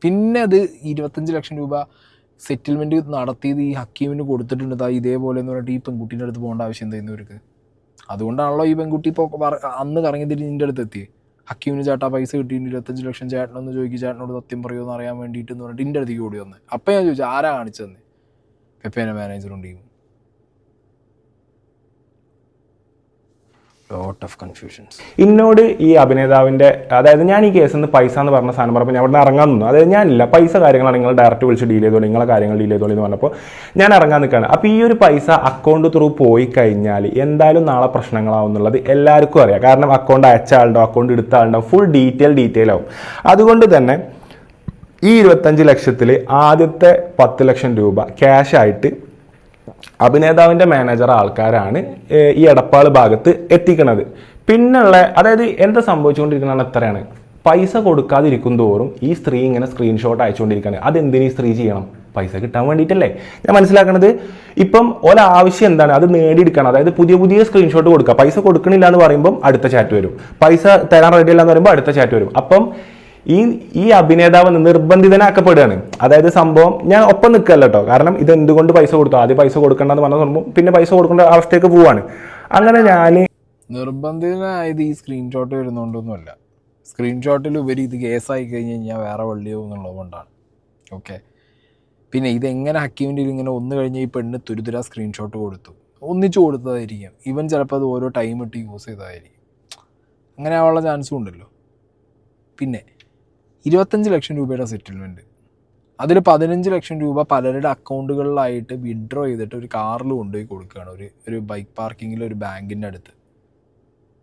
പിന്നെ അത് 25 ലക്ഷം രൂപ സെറ്റിൽമെൻറ്റ് നടത്തിയത് ഈ ഹക്കീമിന് കൊടുത്തിട്ടുണ്ട് ഇതേപോലെ എന്ന് പറഞ്ഞിട്ട് ഈ പെൺകുട്ടീൻ്റെ അടുത്ത് പോകേണ്ട ആവശ്യം എന്തായിരുന്നു ഇവർക്ക്? അതുകൊണ്ടാണല്ലോ ഈ പെൺകുട്ടി ഇപ്പോൾ അന്ന് കറങ്ങിയതിന് നിൻ്റെ അടുത്ത് എത്തി. ഹക്കീമിന് ചേട്ടാ പൈസ കിട്ടിയിട്ട് 25 ലക്ഷം ചേട്ടനൊന്ന് ചോദിക്കും, ചേട്ടനോട് സത്യം പറയുമെന്ന് അറിയാൻ വേണ്ടിയിട്ട് എന്ന് പറഞ്ഞിട്ട് എൻ്റെ അടുത്തേക്ക് ഓടി വന്നത്. അപ്പം ഞാൻ ചോദിച്ചു ആരാ കാണിച്ചു തന്നെ? പെപ്പേൻ്റെ മാനേജറും ടീമും. Lot of confusions.
എന്നോട് ഈ അഭിനേതാവിൻ്റെ, അതായത് ഞാൻ ഈ കേസിൽ നിന്ന് പൈസ എന്ന് പറഞ്ഞ സാധനം പറഞ്ഞപ്പോൾ ഞാൻ അവിടെ നിന്ന് ഇറങ്ങാൻ നിന്നു. അതായത് ഞാനില്ല, പൈസ കാര്യങ്ങളാണ് നിങ്ങൾ ഡയറക്റ്റ് വിളിച്ച് ഡീൽ ചെയ്തോളൂ, നിങ്ങളെ കാര്യങ്ങൾ ഡീൽ ചെയ്തോളൂ എന്ന് പറഞ്ഞപ്പോൾ ഞാൻ ഇറങ്ങാൻ നിൽക്കുകയാണ്. അപ്പോൾ ഈ ഒരു പൈസ അക്കൗണ്ട് ത്രൂ പോയി കഴിഞ്ഞാൽ എന്തായാലും നാളെ പ്രശ്നങ്ങളാവും എന്നുള്ളത് എല്ലാവർക്കും അറിയാം. കാരണം അക്കൗണ്ട് അയച്ച ആളുണ്ടോ അക്കൗണ്ട് എടുത്ത ആളുണ്ടോ ഫുൾ ഡീറ്റെയിൽ ആവും. അതുകൊണ്ട് തന്നെ ഈ 25 ലക്ഷത്തിൽ ആദ്യത്തെ 10 ലക്ഷം രൂപ ക്യാഷ് ആയിട്ട് അഭിനേതാവിൻ്റെ മാനേജർ ആൾക്കാരാണ് ഈ എടപ്പാൾ ഭാഗത്ത് എത്തിക്കുന്നത്. പിന്നുള്ള, അതായത് എന്താ സംഭവിച്ചുകൊണ്ടിരിക്കുന്നതാണ് എത്രയാണ്, പൈസ കൊടുക്കാതിരിക്കും തോറും ഈ സ്ത്രീ ഇങ്ങനെ സ്ക്രീൻഷോട്ട് അയച്ചുകൊണ്ടിരിക്കുകയാണ്. അതെന്തിനു ഈ സ്ത്രീ ചെയ്യണം? പൈസ കിട്ടാൻ വേണ്ടിയിട്ടല്ലേ. ഞാൻ മനസ്സിലാക്കുന്നത് ഇപ്പം ഒരാവശ്യം എന്താണ്, അത് നേടിയെടുക്കണം. അതായത് പുതിയ സ്ക്രീൻഷോട്ട് കൊടുക്കുക. പൈസ കൊടുക്കണില്ല എന്ന് പറയുമ്പം അടുത്ത ചാറ്റ് വരും, പൈസ തരാൻ റെഡിയല്ല എന്ന് പറയുമ്പോൾ അടുത്ത ചാറ്റ് വരും. അപ്പം ഈ അഭിനേതാവ് നിർബന്ധിതനാക്കപ്പെടുകയാണ്. അതായത് സംഭവം ഞാൻ ഒപ്പം നിൽക്കല്ല കേട്ടോ, കാരണം ഇത് എന്തുകൊണ്ട് പൈസ കൊടുത്തു, ആദ്യം പൈസ കൊടുക്കണ്ടെന്ന് പറഞ്ഞ സംഭവം പിന്നെ പൈസ കൊടുക്കേണ്ട അവസ്ഥയ്ക്ക് പോവാണ്. അങ്ങനെ ഞാൻ
നിർബന്ധിതനായത് ഈ സ്ക്രീൻഷോട്ട് വരുന്നതുകൊണ്ടൊന്നുമല്ല. സ്ക്രീൻഷോട്ടിൽ ഉപരി ഇത് കേസായി കഴിഞ്ഞ് കഴിഞ്ഞാൽ വേറെ വള്ളിയോ എന്നുള്ളത് കൊണ്ടാണ്. ഓക്കെ, പിന്നെ ഇതെങ്ങനെ ഹക്കീമിൻ്റെ ഇങ്ങനെ ഒന്ന് കഴിഞ്ഞ് ഈ പെണ്ണ് തുരുതുര സ്ക്രീൻഷോട്ട് കൊടുത്തു, ഒന്നിച്ചു കൊടുത്തതായിരിക്കും. ഇവൻ ചിലപ്പോൾ അത് ഓരോ ടൈം ഇട്ട് യൂസ് ചെയ്തതായിരിക്കും. അങ്ങനെ ആവാനുള്ള ചാൻസും ഉണ്ടല്ലോ. പിന്നെ 25 ലക്ഷം രൂപയുടെ സെറ്റിൽമെൻറ്റ്, അതിൽ 15 ലക്ഷം രൂപ പലരുടെ അക്കൗണ്ടുകളിലായിട്ട് വിഡ്രോ ചെയ്തിട്ട് ഒരു കാറിൽ കൊണ്ടുപോയി കൊടുക്കുകയാണ്. ഒരു ബൈക്ക് പാർക്കിങ്ങിൽ ഒരു ബാങ്കിൻ്റെ അടുത്ത്.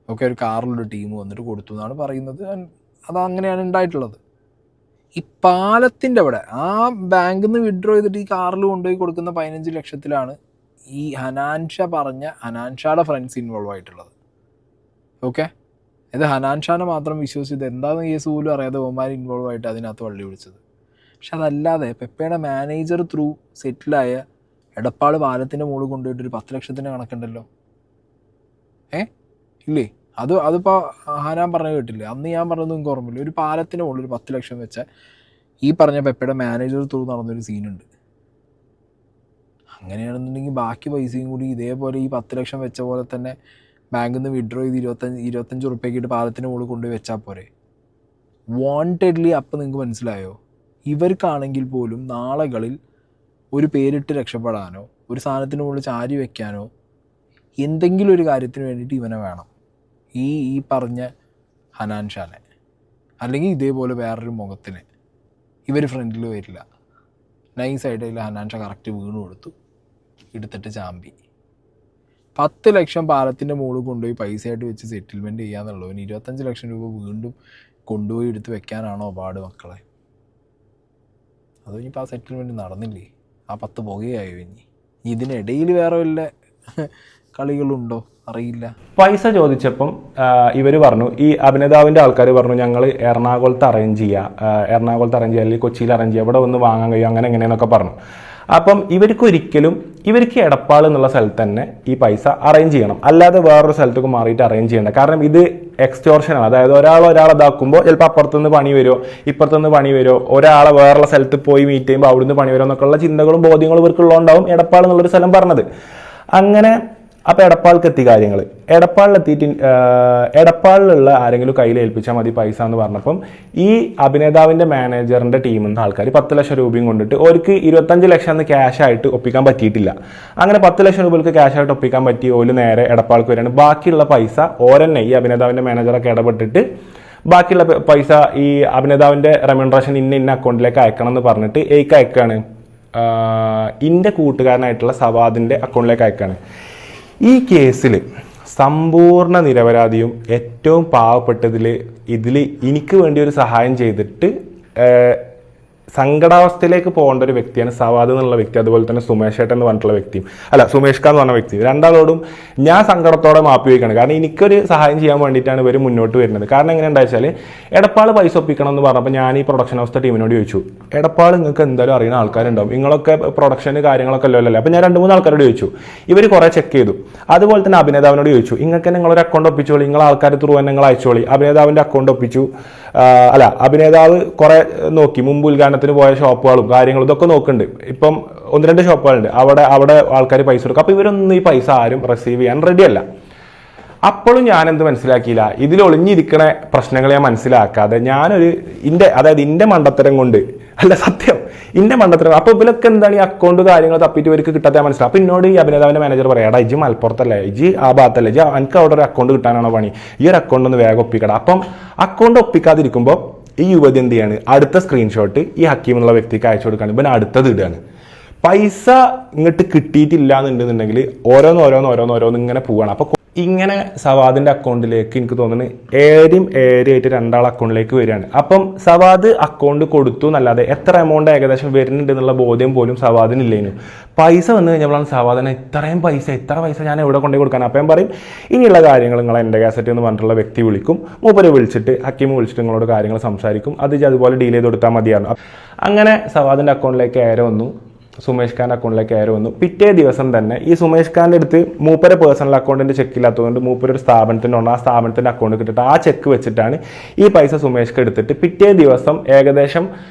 ഓക്കെ, ഒരു കാറിലൊരു ടീം വന്നിട്ട് കൊടുത്തു എന്നാണ് പറയുന്നത്. അതങ്ങനെയാണ് ഉണ്ടായിട്ടുള്ളത്. ഈ പാലത്തിൻ്റെ അവിടെ ആ ബാങ്കിൽ നിന്ന് വിഡ്രോ ചെയ്തിട്ട് ഈ കാറിൽ കൊണ്ടുപോയി കൊടുക്കുന്ന 15 ലക്ഷത്തിലാണ് ഈ ഹനാൻഷയുടെ ഫ്രണ്ട്സ് ഇൻവോൾവ് ആയിട്ടുള്ളത്. ഓക്കെ, ഇത് ഹനാൻഷാനെ മാത്രം വിശ്വസിച്ചത് എന്താണെന്ന് കേസ് പോലും അറിയാതെ ഓമാർ ഇൻവോൾവ് ആയിട്ട് അതിനകത്ത് വള്ളി വിളിച്ചത്. പക്ഷെ അതല്ലാതെ പെപ്പയുടെ മാനേജർ ത്രൂ സെറ്റിലായ എടപ്പാൾ പാലത്തിൻ്റെ മുകളിൽ കൊണ്ടുപോയിട്ടൊരു 10 ലക്ഷത്തിൻ്റെ കണക്കുണ്ടല്ലോ. ഇല്ലേ? അതിപ്പോൾ ഹനാൻ പറഞ്ഞ കേട്ടില്ലേ? അന്ന് ഞാൻ പറഞ്ഞത് നിങ്ങൾക്ക് ഓർമ്മയില്ല. ഒരു പാലത്തിൻ്റെ മുകളിൽ ഒരു 10 ലക്ഷം വെച്ച ഈ പറഞ്ഞ പെപ്പയുടെ മാനേജർ ത്രൂ നടന്നൊരു സീനുണ്ട്. അങ്ങനെയാണെന്നുണ്ടെങ്കിൽ ബാക്കി പൈസയും കൂടി ഇതേപോലെ ഈ 10 ലക്ഷം വെച്ച പോലെ തന്നെ ബാങ്കിൽ നിന്ന് വിഡ്രോ ചെയ്ത് 25 ഉറുപ്പ്യക്കിട്ട് പാലത്തിന് മുകളിൽ കൊണ്ടുപോയി വെച്ചാൽ പോരെ? വാണ്ടഡ്ലി. അപ്പം നിങ്ങൾക്ക് മനസ്സിലായോ ഇവർക്കാണെങ്കിൽ പോലും നാളുകളിൽ ഒരു പേരിട്ട് രക്ഷപ്പെടാനോ ഒരു സാധനത്തിന് മുകളിൽ ചാരി വയ്ക്കാനോ എന്തെങ്കിലും ഒരു കാര്യത്തിന് വേണ്ടിയിട്ട് ഇവനെ വേണം, ഈ പറഞ്ഞ ഹനാൻ ഷാനെ അല്ലെങ്കിൽ ഇതേപോലെ വേറൊരു മുഖത്തിന്. ഇവർ ഫ്രണ്ടിൽ വരില്ല. നൈസായിട്ട് അതിൽ ഹനാൻ ഷാ കറക്റ്റ് വീണ് കൊടുത്തു, എടുത്തിട്ട് ചാമ്പി. 10 ലക്ഷം പാലത്തിൻ്റെ മുകളിൽ കൊണ്ടുപോയി പൈസയായിട്ട് വെച്ച് സെറ്റിൽമെൻറ്റ് ചെയ്യാന്നുള്ളവന് 25 ലക്ഷം രൂപ വീണ്ടും കൊണ്ടുപോയി എടുത്ത് വെക്കാനാണോ പാട് മക്കളെ? അത് ഇനിയിപ്പോൾ ആ സെറ്റിൽമെൻറ്റ് നടന്നില്ലേ, ആ 10 പുകയായോ ഇനി? ഇതിനിടയിൽ വേറെ വല്ല കളികളുണ്ടോ അറിയില്ല.
പൈസ ചോദിച്ചപ്പം ഇവർ പറഞ്ഞു, ഈ അഭിനേതാവിൻ്റെ ആൾക്കാർ പറഞ്ഞു ഞങ്ങൾ എറണാകുളത്ത് അറേഞ്ച് ചെയ്യുക അല്ലെങ്കിൽ കൊച്ചിയിൽ അറേഞ്ച് ചെയ്യുക, ഇവിടെ വന്ന് വാങ്ങാൻ കഴിയും, അങ്ങനെ എങ്ങനെയെന്നൊക്കെ പറഞ്ഞു. അപ്പം ഇവർക്ക് എടപ്പാൾ എന്നുള്ള സ്ഥലത്ത് തന്നെ ഈ പൈസ അറേഞ്ച് ചെയ്യണം, അല്ലാതെ വേറൊരു സ്ഥലത്തേക്ക് മാറിയിട്ട് അറേഞ്ച് ചെയ്യണ്ട. കാരണം ഇത് എക്സ്റ്റോർഷനാണ്. അതായത് ഒരാളെ ഇതാക്കുമ്പോൾ ചിലപ്പോൾ അപ്പുറത്തുനിന്ന് പണി വരുമോ ഇപ്പുറത്തുനിന്ന് പണി വരുമോ, ഒരാളെ വേറെ സ്ഥലത്ത് പോയി മീറ്റ് ചെയ്യുമ്പോൾ അവിടുന്ന് പണി വരുമോ എന്നൊക്കെയുള്ള ചിന്തകളും ബോധ്യങ്ങളും ഇവർക്കുള്ളതുകൊണ്ടാവും എടപ്പാൾ എന്നുള്ളൊരു സ്ഥലം പറഞ്ഞത്. അങ്ങനെ അപ്പോൾ എടപ്പാൾക്ക് എത്തി കാര്യങ്ങൾ. എടപ്പാളിലുള്ള ആരെങ്കിലും കയ്യിൽ ഏൽപ്പിച്ചാൽ മതി പൈസ എന്ന് പറഞ്ഞപ്പം ഈ അഭിനേതാവിൻ്റെ മാനേജറിൻ്റെ ടീമിൽ നിന്ന് ആൾക്കാർ 10 ലക്ഷം രൂപയും കൊണ്ടിട്ട് അവർക്ക് 25 ലക്ഷം എന്ന് ക്യാഷായിട്ട് ഒപ്പിക്കാൻ പറ്റിയിട്ടില്ല. അങ്ങനെ 10 ലക്ഷം രൂപയ്ക്ക് ക്യാഷായിട്ട് ഒപ്പിക്കാൻ പറ്റി ഓല് നേരെ എടപ്പാൾക്ക് വരികയാണ്. ബാക്കിയുള്ള പൈസ ഓരെന്നെ ഈ അഭിനേതാവിൻ്റെ മാനേജറൊക്കെ ഇടപെട്ടിട്ട് ബാക്കിയുള്ള പൈസ ഈ അഭിനേതാവിൻ്റെ റെമ്യൂണറേഷൻ ഇന്ന അക്കൗണ്ടിലേക്ക് അയക്കണം എന്ന് പറഞ്ഞിട്ട് ഏക്ക് അയക്കാണ്, എൻ്റെ കൂട്ടുകാരനായിട്ടുള്ള സവാദിൻ്റെ അക്കൗണ്ടിലേക്ക് അയക്കാണ്. ഈ കേസിൽ സമ്പൂർണ്ണ നിരപരാധിയും ഏറ്റവും പാവപ്പെട്ടതിൽ എനിക്ക് വേണ്ടി ഒരു സഹായം ചെയ്തിട്ട് സങ്കടാവസ്ഥയിലേക്ക് പോകേണ്ട ഒരു വ്യക്തിയാണ് സവാദ് എന്നുള്ള വ്യക്തി, അതുപോലെ തന്നെ സുമേഷ് ഏട്ടൻ എന്ന് പറഞ്ഞിട്ടുള്ള വ്യക്തിയും സുമേഷ് ഖാൻ എന്ന് പറഞ്ഞ വ്യക്തി. രണ്ടാളോടും ഞാൻ സങ്കടത്തോടെ മാപ്പി വയ്ക്കുകയാണ്. കാരണം എനിക്കൊരു സഹായം ചെയ്യാൻ വേണ്ടിയിട്ടാണ് ഇവർ മുന്നോട്ട് വരുന്നത്. കാരണം എങ്ങനെ ഉണ്ടാച്ചാൽ എടപ്പാൾ പൈസ ഒപ്പിക്കണം എന്ന് പറഞ്ഞപ്പോൾ ഞാൻ ഈ പ്രൊഡക്ഷൻ ഹൗസ് ടീമിനോട് ചോദിച്ചു, എടപ്പാൾ നിങ്ങൾക്ക് എന്തായാലും അറിയുന്ന ആൾക്കാരുണ്ടാവും, നിങ്ങളൊക്കെ പ്രൊഡക്ഷന് കാര്യങ്ങളൊക്കെ അല്ലല്ലോ. അപ്പോൾ ഞാൻ 2-3 ആൾക്കാരോട് ചോദിച്ചു, ഇവർ കുറേ ചെക്ക് ചെയ്തു. അതുപോലെ തന്നെ അഭിനേതാവിനോട് ചോദിച്ചു, നിങ്ങൾക്ക് നിങ്ങളൊരു അക്കൗണ്ട് ഒപ്പിച്ചോളി, നിങ്ങൾ ആൾക്കാർ ത്രൂ തന്നെ നിങ്ങൾ അയച്ചോളി. അഭിനേതാവിൻ്റെ അക്കൗണ്ട് ഒപ്പിച്ചു. അഭിനേതാവ് കുറെ നോക്കി, മുമ്പ് ഉദ്ഘാടനത്തിന് പോയ ഷോപ്പുകളും കാര്യങ്ങളും ഇതൊക്കെ നോക്കുന്നുണ്ട്. ഇപ്പം 1-2 ഷോപ്പുകളുണ്ട്, അവിടെ ആൾക്കാർ പൈസ കൊടുക്കും. അപ്പോൾ ഇവരൊന്നും ഈ പൈസ ആരും റിസീവ് ചെയ്യാൻ റെഡിയല്ല. അപ്പോഴും ഞാനെന്ത് മനസ്സിലാക്കിയില്ല, ഇതിൽ ഒളിഞ്ഞിരിക്കണ പ്രശ്നങ്ങൾ ഞാൻ മനസ്സിലാക്കാതെ എൻ്റെ മണ്ടത്തരം കൊണ്ട് സത്യം എൻ്റെ മണ്ടത്തരം. അപ്പോൾ ഇവരൊക്കെ എന്താണ് ഈ അക്കൗണ്ട് കാര്യങ്ങൾ തപ്പിയിട്ട് ഇവർക്ക് കിട്ടാത്ത മനസ്സിലാവും. അപ്പോൾ എന്നോട് ഈ അഭിനേതാവിൻ്റെ മാനേജർ പറയാം, എടാ ഇജ് മലപ്പുറത്തല്ലേ, ഇജ് ആ ഭാഗത്തല്ലേ, എനിക്ക് അവിടെ ഒരു അക്കൗണ്ട് കിട്ടാനാണോ പണി, ഈ ഒരു അക്കൗണ്ട് ഒന്ന് വേഗം ഒപ്പിക്കട. അപ്പം അക്കൗണ്ട് ഒപ്പിക്കാതിരിക്കുമ്പോൾ ഈ യുവതി എന്ത് ചെയ്യാണ്, അടുത്ത സ്ക്രീൻഷോട്ട് ഈ ഹക്കീം എന്നുള്ള വ്യക്തിക്ക് അയച്ചു കൊടുക്കുകയാണ്. ഇവൻ അടുത്തത് ഇടുകയാണ്. പൈസ ഇങ്ങോട്ട് കിട്ടിയിട്ടില്ല എന്നുണ്ടെന്നുണ്ടെങ്കിൽ ഓരോന്ന് ഇങ്ങനെ പോവുകയാണ്. അപ്പോൾ ഇങ്ങനെ സവാദിൻ്റെ അക്കൗണ്ടിലേക്ക് എനിക്ക് തോന്നുന്നത് ഏരിയായിട്ട് 2 അക്കൗണ്ടിലേക്ക് വരികയാണ്. അപ്പം സവാദ് അക്കൗണ്ട് കൊടുത്തു എന്നല്ലാതെ എത്ര എമൗണ്ട് ഏകദേശം വരുന്നുണ്ട് എന്നുള്ള ബോധ്യം പോലും സവാദിനില്ലേനു. പൈസ വന്നു കഴിഞ്ഞപ്പോഴാണ് സവാദിന് ഇത്ര പൈസ ഞാൻ എവിടെ കൊണ്ടുപോയി കൊടുക്കാൻ. അപ്പം ഞാൻ പറയും, ഇനിയുള്ള കാര്യങ്ങൾ നിങ്ങൾ എൻ്റെ കാസറ്റ് എന്ന് പറഞ്ഞിട്ടുള്ള വ്യക്തി വിളിക്കും, മൂപ്പര് വിളിച്ചിട്ട് ഹക്കീം വിളിച്ചിട്ട് നിങ്ങളോട് കാര്യങ്ങൾ സംസാരിക്കും, അതുപോലെ ഡീൽ ചെയ്ത് കൊടുത്താൽ മതിയായിരുന്നു. അങ്ങനെ സവാദിൻ്റെ അക്കൗണ്ടിലേക്ക് ഏറെ വന്നു, സുമേഷ് ഖാൻ്റെ അക്കൗണ്ടിലേക്ക് കയറി വന്നു. പിറ്റേ ദിവസം തന്നെ ഈ സുമേഷ് ഖാൻ്റെ അടുത്ത് മൂപ്പരെ പേഴ്സണൽ അക്കൗണ്ടിൻ്റെ ചെക്ക് ഇല്ലാത്തതുകൊണ്ട് മൂപ്പരൊരു സ്ഥാപനത്തിനുണ്ട്, ആ സ്ഥാപനത്തിൻ്റെ അക്കൗണ്ട് കിട്ടിയിട്ട് ആ ചെക്ക് വെച്ചിട്ടാണ് ഈ പൈസ സുമേഷ്ക്ക് എടുത്തിട്ട് പിറ്റേ ദിവസം ഏകദേശം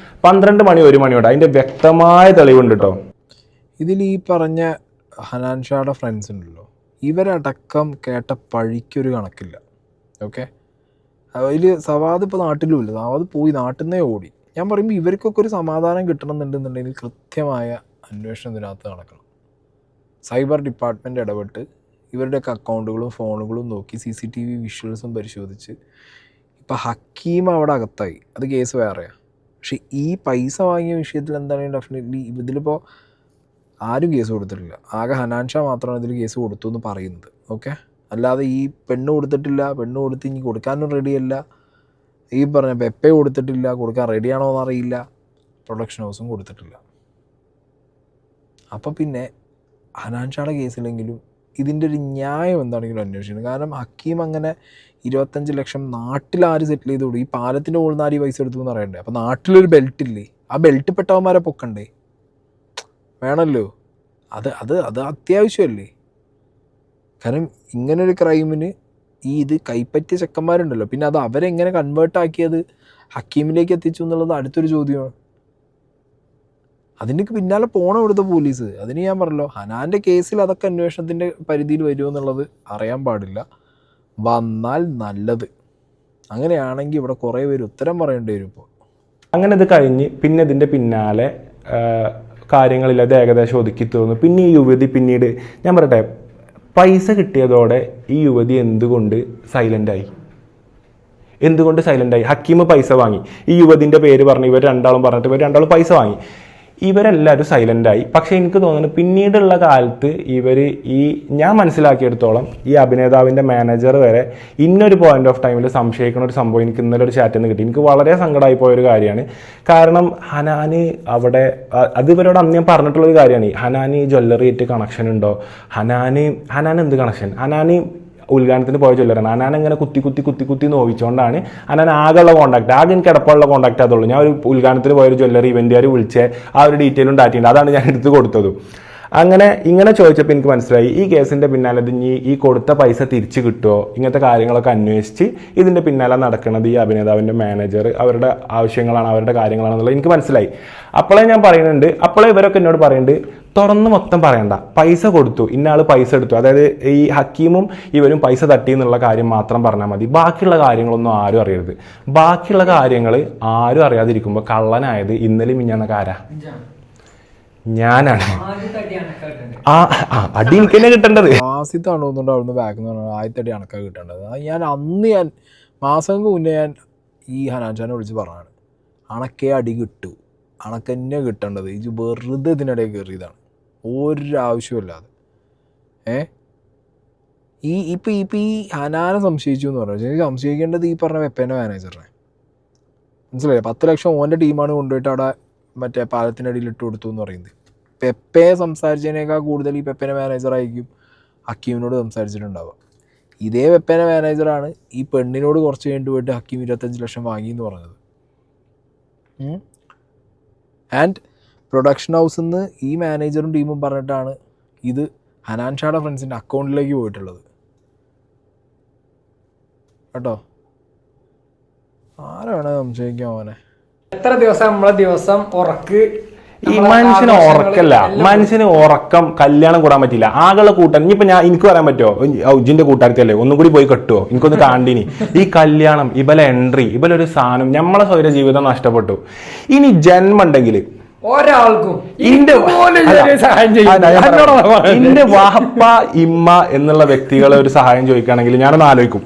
12 മണി 1 മണിയോടെ അതിൻ്റെ വ്യക്തമായ തെളിവുണ്ട് കേട്ടോ.
ഇതിൽ ഈ പറഞ്ഞ ഹനാൻ ഷായുടെ ഫ്രണ്ട്സ് ഉണ്ടല്ലോ, ഇവരടക്കം കേട്ട പഴിക്കൊരു കണക്കില്ല. ഓക്കെ, അതിൽ സവാദ് ഇപ്പോൾ നാട്ടിലുമില്ല, സവാദ് പോയി നാട്ടിൽ നിന്നേ ഓടി. ഞാൻ പറയുമ്പോൾ ഇവർക്കൊക്കെ ഒരു സമാധാനം കിട്ടണമെന്നുണ്ടെന്നുണ്ടെങ്കിൽ കൃത്യമായ അന്വേഷണം ഇതിനകത്ത് നടക്കണം. സൈബർ ഡിപ്പാർട്ട്മെൻറ്റ് ഇടപെട്ട് ഇവരുടെയൊക്കെ അക്കൗണ്ടുകളും ഫോണുകളും നോക്കി CCTV വിഷ്വൽസും പരിശോധിച്ച് ഇപ്പോൾ ഹക്കീം അവിടെ അകത്തായി, അത് കേസ് വേറെയാണ്. പക്ഷേ ഈ പൈസ വാങ്ങിയ വിഷയത്തിൽ എന്താണ് ഡെഫിനറ്റ്ലി ഇതിലിപ്പോൾ ആരും കേസ് കൊടുത്തിട്ടില്ല. ആകെ ഹനാൻ ഷാ മാത്രമാണ് ഇതിൽ കേസ് കൊടുത്തു എന്ന് പറയുന്നത്. ഓക്കെ, അല്ലാതെ ഈ പെണ്ണ് കൊടുത്തിട്ടില്ല, പെണ്ണ് കൊടുത്ത് ഇനി കൊടുക്കാനും റെഡിയല്ല, ഈ പറഞ്ഞ പെപ്പെ കൊടുത്തിട്ടില്ല, കൊടുക്കാൻ റെഡിയാണോ എന്നറിയില്ല, പ്രൊഡക്ഷൻ ഹൗസും കൊടുത്തിട്ടില്ല. അപ്പം പിന്നെ ഹനാൻ ഷായുടെ കേസിലെങ്കിലും ഇതിൻ്റെ ഒരു ന്യായം എന്താണെങ്കിലും അന്വേഷിക്കണം. കാരണം ഹക്കീം അങ്ങനെ 25 ലക്ഷം നാട്ടിൽ ആര് സെറ്റിൽ ചെയ്ത് കൊടുക്കും? ഈ പാലത്തിൻ്റെ മുകളിൽ നിന്ന് ആര് പൈസ എടുത്തു എന്ന് പറയണ്ടേ? അപ്പം നാട്ടിലൊരു ബെൽറ്റ് ഇല്ലേ, ആ ബെൽറ്റ് പെട്ടവന്മാരെ പൊക്കണ്ടേ? വേണമല്ലോ, അത് അത്യാവശ്യമല്ലേ? കാരണം ഇങ്ങനൊരു ക്രൈമിന് ഇത് കൈപ്പറ്റിയ ചെക്കന്മാരുണ്ടല്ലോ, പിന്നെ അത് അവരെങ്ങനെ കൺവേർട്ട് ആക്കിയത് ഹക്കീമിലേക്ക് എത്തിച്ചു എന്നുള്ളത് അടുത്തൊരു ചോദ്യമാണ്. അതിൻ്റെ പിന്നാലെ പോകണം ഇവിടുത്തെ പോലീസ്. അതിന് ഞാൻ പറഞ്ഞല്ലോ, ഹനാൻ്റെ കേസിൽ അതൊക്കെ അന്വേഷണത്തിൻ്റെ പരിധിയിൽ വരുമോ എന്നുള്ളത് അറിയാൻ പാടില്ല. വന്നാൽ നല്ലത്. അങ്ങനെയാണെങ്കിൽ ഇവിടെ കുറേ പേര് ഉത്തരം പറയേണ്ടി വരും ഇപ്പോൾ.
അങ്ങനെ ഇത് കഴിഞ്ഞ് പിന്നെ ഇതിൻ്റെ പിന്നാലെ കാര്യങ്ങളില്ല, അത് ഏകദേശം ഒതുക്കി തോന്നുന്നു. പിന്നെ ഈ യുവതി പിന്നീട് ഞാൻ പറയട്ടെ, പൈസ കിട്ടിയതോടെ ഈ യുവതി എന്തുകൊണ്ട് സൈലൻ്റായി? ഹക്കീം പൈസ വാങ്ങി, ഈ യുവതിൻ്റെ പേര് പറഞ്ഞ് ഇവർ രണ്ടാളും പറഞ്ഞിട്ട് ഇവർ രണ്ടാളും പൈസ വാങ്ങി, ഇവരെല്ലാവരും സൈലൻ്റായി. പക്ഷെ എനിക്ക് തോന്നുന്നു പിന്നീടുള്ള കാലത്ത് ഞാൻ മനസ്സിലാക്കിയെടുത്തോളം ഈ അഭിനേതാവിൻ്റെ മാനേജർ വരെ ഇന്നൊരു പോയിന്റ് ഓഫ് ടൈമിൽ സംശയിക്കുന്ന ഒരു സംഭവം എനിക്ക് ഇന്നലെ ഒരു ചാറ്റിൽ നിന്ന് കിട്ടി. എനിക്ക് വളരെ സങ്കടമായി പോയൊരു കാര്യമാണ്. കാരണം ഹനാന് അവിടെ, അത് ഇവരോട് അന്ന് ഞാൻ പറഞ്ഞിട്ടുള്ളൊരു കാര്യമാണ്, ഹനാന് ജ്വല്ലറി ആയിട്ട് കണക്ഷൻ ഉണ്ടോ, ഹനാൻ എന്ത് കണക്ഷൻ? ഹനാന് ഉദ്ഘാടനത്തിന് പോയ ജ്വല്ലറാണ്. ഹനാൻ ഇങ്ങനെ കുത്തി നോവിച്ചുകൊണ്ടാണ് ഹനാൻ ആകെയുള്ള കോൺടാക്ട്, ആകെ എനിക്ക് കിടപ്പുള്ള കോൺടാക്ട് അതുള്ളൂ. ഞാൻ ഒരു ഉദ്ഘാടനത്തിന് പോയൊരു ജ്വല്ലറി ഇവൻ്റുകാർ വിളിച്ച് ആ ഒരു ഡീറ്റെയിലും ഡാറ്റയുണ്ട്, അതാണ് ഞാൻ എടുത്ത് കൊടുത്തതും. ഇങ്ങനെ ചോദിച്ചപ്പോൾ എനിക്ക് മനസ്സിലായി ഈ കേസിൻ്റെ പിന്നാലെ ഈ കൊടുത്ത പൈസ തിരിച്ചു കിട്ടുമോ, ഇങ്ങനത്തെ കാര്യങ്ങളൊക്കെ അന്വേഷിച്ച് ഇതിൻ്റെ പിന്നാലെ നടക്കുന്നത് ഈ അഭിനേതാവിൻ്റെ മാനേജർ, അവരുടെ ആവശ്യങ്ങളാണ്, അവരുടെ കാര്യങ്ങളാണെന്നുള്ളത് എനിക്ക് മനസ്സിലായി. അപ്പോഴേ ഞാൻ പറയുന്നുണ്ട്, അപ്പോഴേ ഇവരൊക്കെ എന്നോട് പറയുന്നുണ്ട്, തുറന്ന് മൊത്തം പറയണ്ട, പൈസ കൊടുത്തു, ഇന്നയാൾ പൈസ എടുത്തു, അതായത് ഈ ഹക്കീമും ഇവരും പൈസ തട്ടി എന്നുള്ള കാര്യം മാത്രം പറഞ്ഞാൽ മതി, ബാക്കിയുള്ള കാര്യങ്ങളൊന്നും ആരും അറിയരുത്. ബാക്കിയുള്ള കാര്യങ്ങൾ ആരും അറിയാതിരിക്കുമ്പോൾ കള്ളനായത് ഇന്നലെ മിഞ്ഞാന്നൊക്കെ ആരാ? ഞാനാണ്. അടി എനിക്ക് തന്നെ കിട്ടേണ്ടത്.
ആസിത്താണോ അവിടുന്ന് ബാക്ക് എന്ന് പറഞ്ഞാൽ ആദ്യത്തടി അണക്കാ കിട്ടേണ്ടത്. ഞാൻ മാസങ്ങൾക്ക് മുന്നേ ഞാൻ ഈ ഹനാൻഷാനെ വിളിച്ച് പറഞ്ഞാണ്, അണക്കേ അടി കിട്ടൂ, അണക്കന്നെ കിട്ടേണ്ടത്, ഇത് വെറുതെ ഇതിനിടയിൽ കയറിയതാണ്, ഒരാവശ്യമില്ലാതെ. ഇപ്പം ഈ ഹനാനെ സംശയിച്ചു എന്ന് പറഞ്ഞു. സംശയിക്കേണ്ടത് ഈ പറഞ്ഞ വെപ്പേൻ്റെ മാനേജറിനെ, മനസ്സിലായില്ലേ? 10 ലക്ഷം ഓൻ്റെ ടീമാണ് കൊണ്ടുപോയിട്ട് അവിടെ മറ്റേ പാലത്തിനടിയിൽ ഇട്ട് കൊടുത്തു എന്ന് പറയുന്നത്. പെപ്പയെ സംസാരിച്ചതിനേക്കാൾ കൂടുതൽ ഈ പെപ്പേൻ്റെ മാനേജറായിരിക്കും ഹക്കീമിനോട് സംസാരിച്ചിട്ടുണ്ടാവുക. ഇതേ പെപ്പേൻ്റെ മാനേജറാണ് ഈ പെണ്ണിനോട് കുറച്ച് കഴിഞ്ഞിട്ട് പോയിട്ട് ഹക്കീം 25 ലക്ഷം വാങ്ങി എന്ന് പറഞ്ഞത്. ആൻഡ് പ്രൊഡക്ഷൻ ഹൗസിൽ നിന്ന് ഈ മാനേജറും ടീമും പറഞ്ഞിട്ടാണ് ഇത് ഹനാൻ ഷായുടെ ഫ്രണ്ട്സിൻ്റെ അക്കൗണ്ടിലേക്ക് പോയിട്ടുള്ളത് കേട്ടോ. ആരാണ് സംശയിക്കാം അവനെ?
എത്ര ദിവസം നമ്മളെ ദിവസം ഉറക്ക്,
ഈ മനുഷ്യന് ഉറക്കല്ല, മനുഷ്യന് ഉറക്കം കല്യാണം കൂടാൻ പറ്റില്ല. ആകെയുള്ള കൂട്ടാൻ ഇനിയിപ്പോ എനിക്ക് പറയാൻ പറ്റുമോ, ഉജിന്റെ കൂട്ടാരത്തിയല്ലേ ഒന്നും കൂടി പോയി കെട്ടുവോ, എനിക്കൊന്ന് കാണ്ടിനി. ഈ കല്യാണം, ഇബലെ എൻട്രി, ഇബലൊരു സാധനം, നമ്മളെ സ്വൈര ജീവിതം നഷ്ടപ്പെട്ടു. ഇനി ജന്മം ഉണ്ടെങ്കിൽ
ഒരാൾക്കും
എന്റെ വാപ്പ ഇമ്മ എന്നുള്ള വ്യക്തികളെ ഒരു സഹായം ചോദിക്കുകയാണെങ്കിൽ ഞാനൊന്ന് ആലോചിക്കും.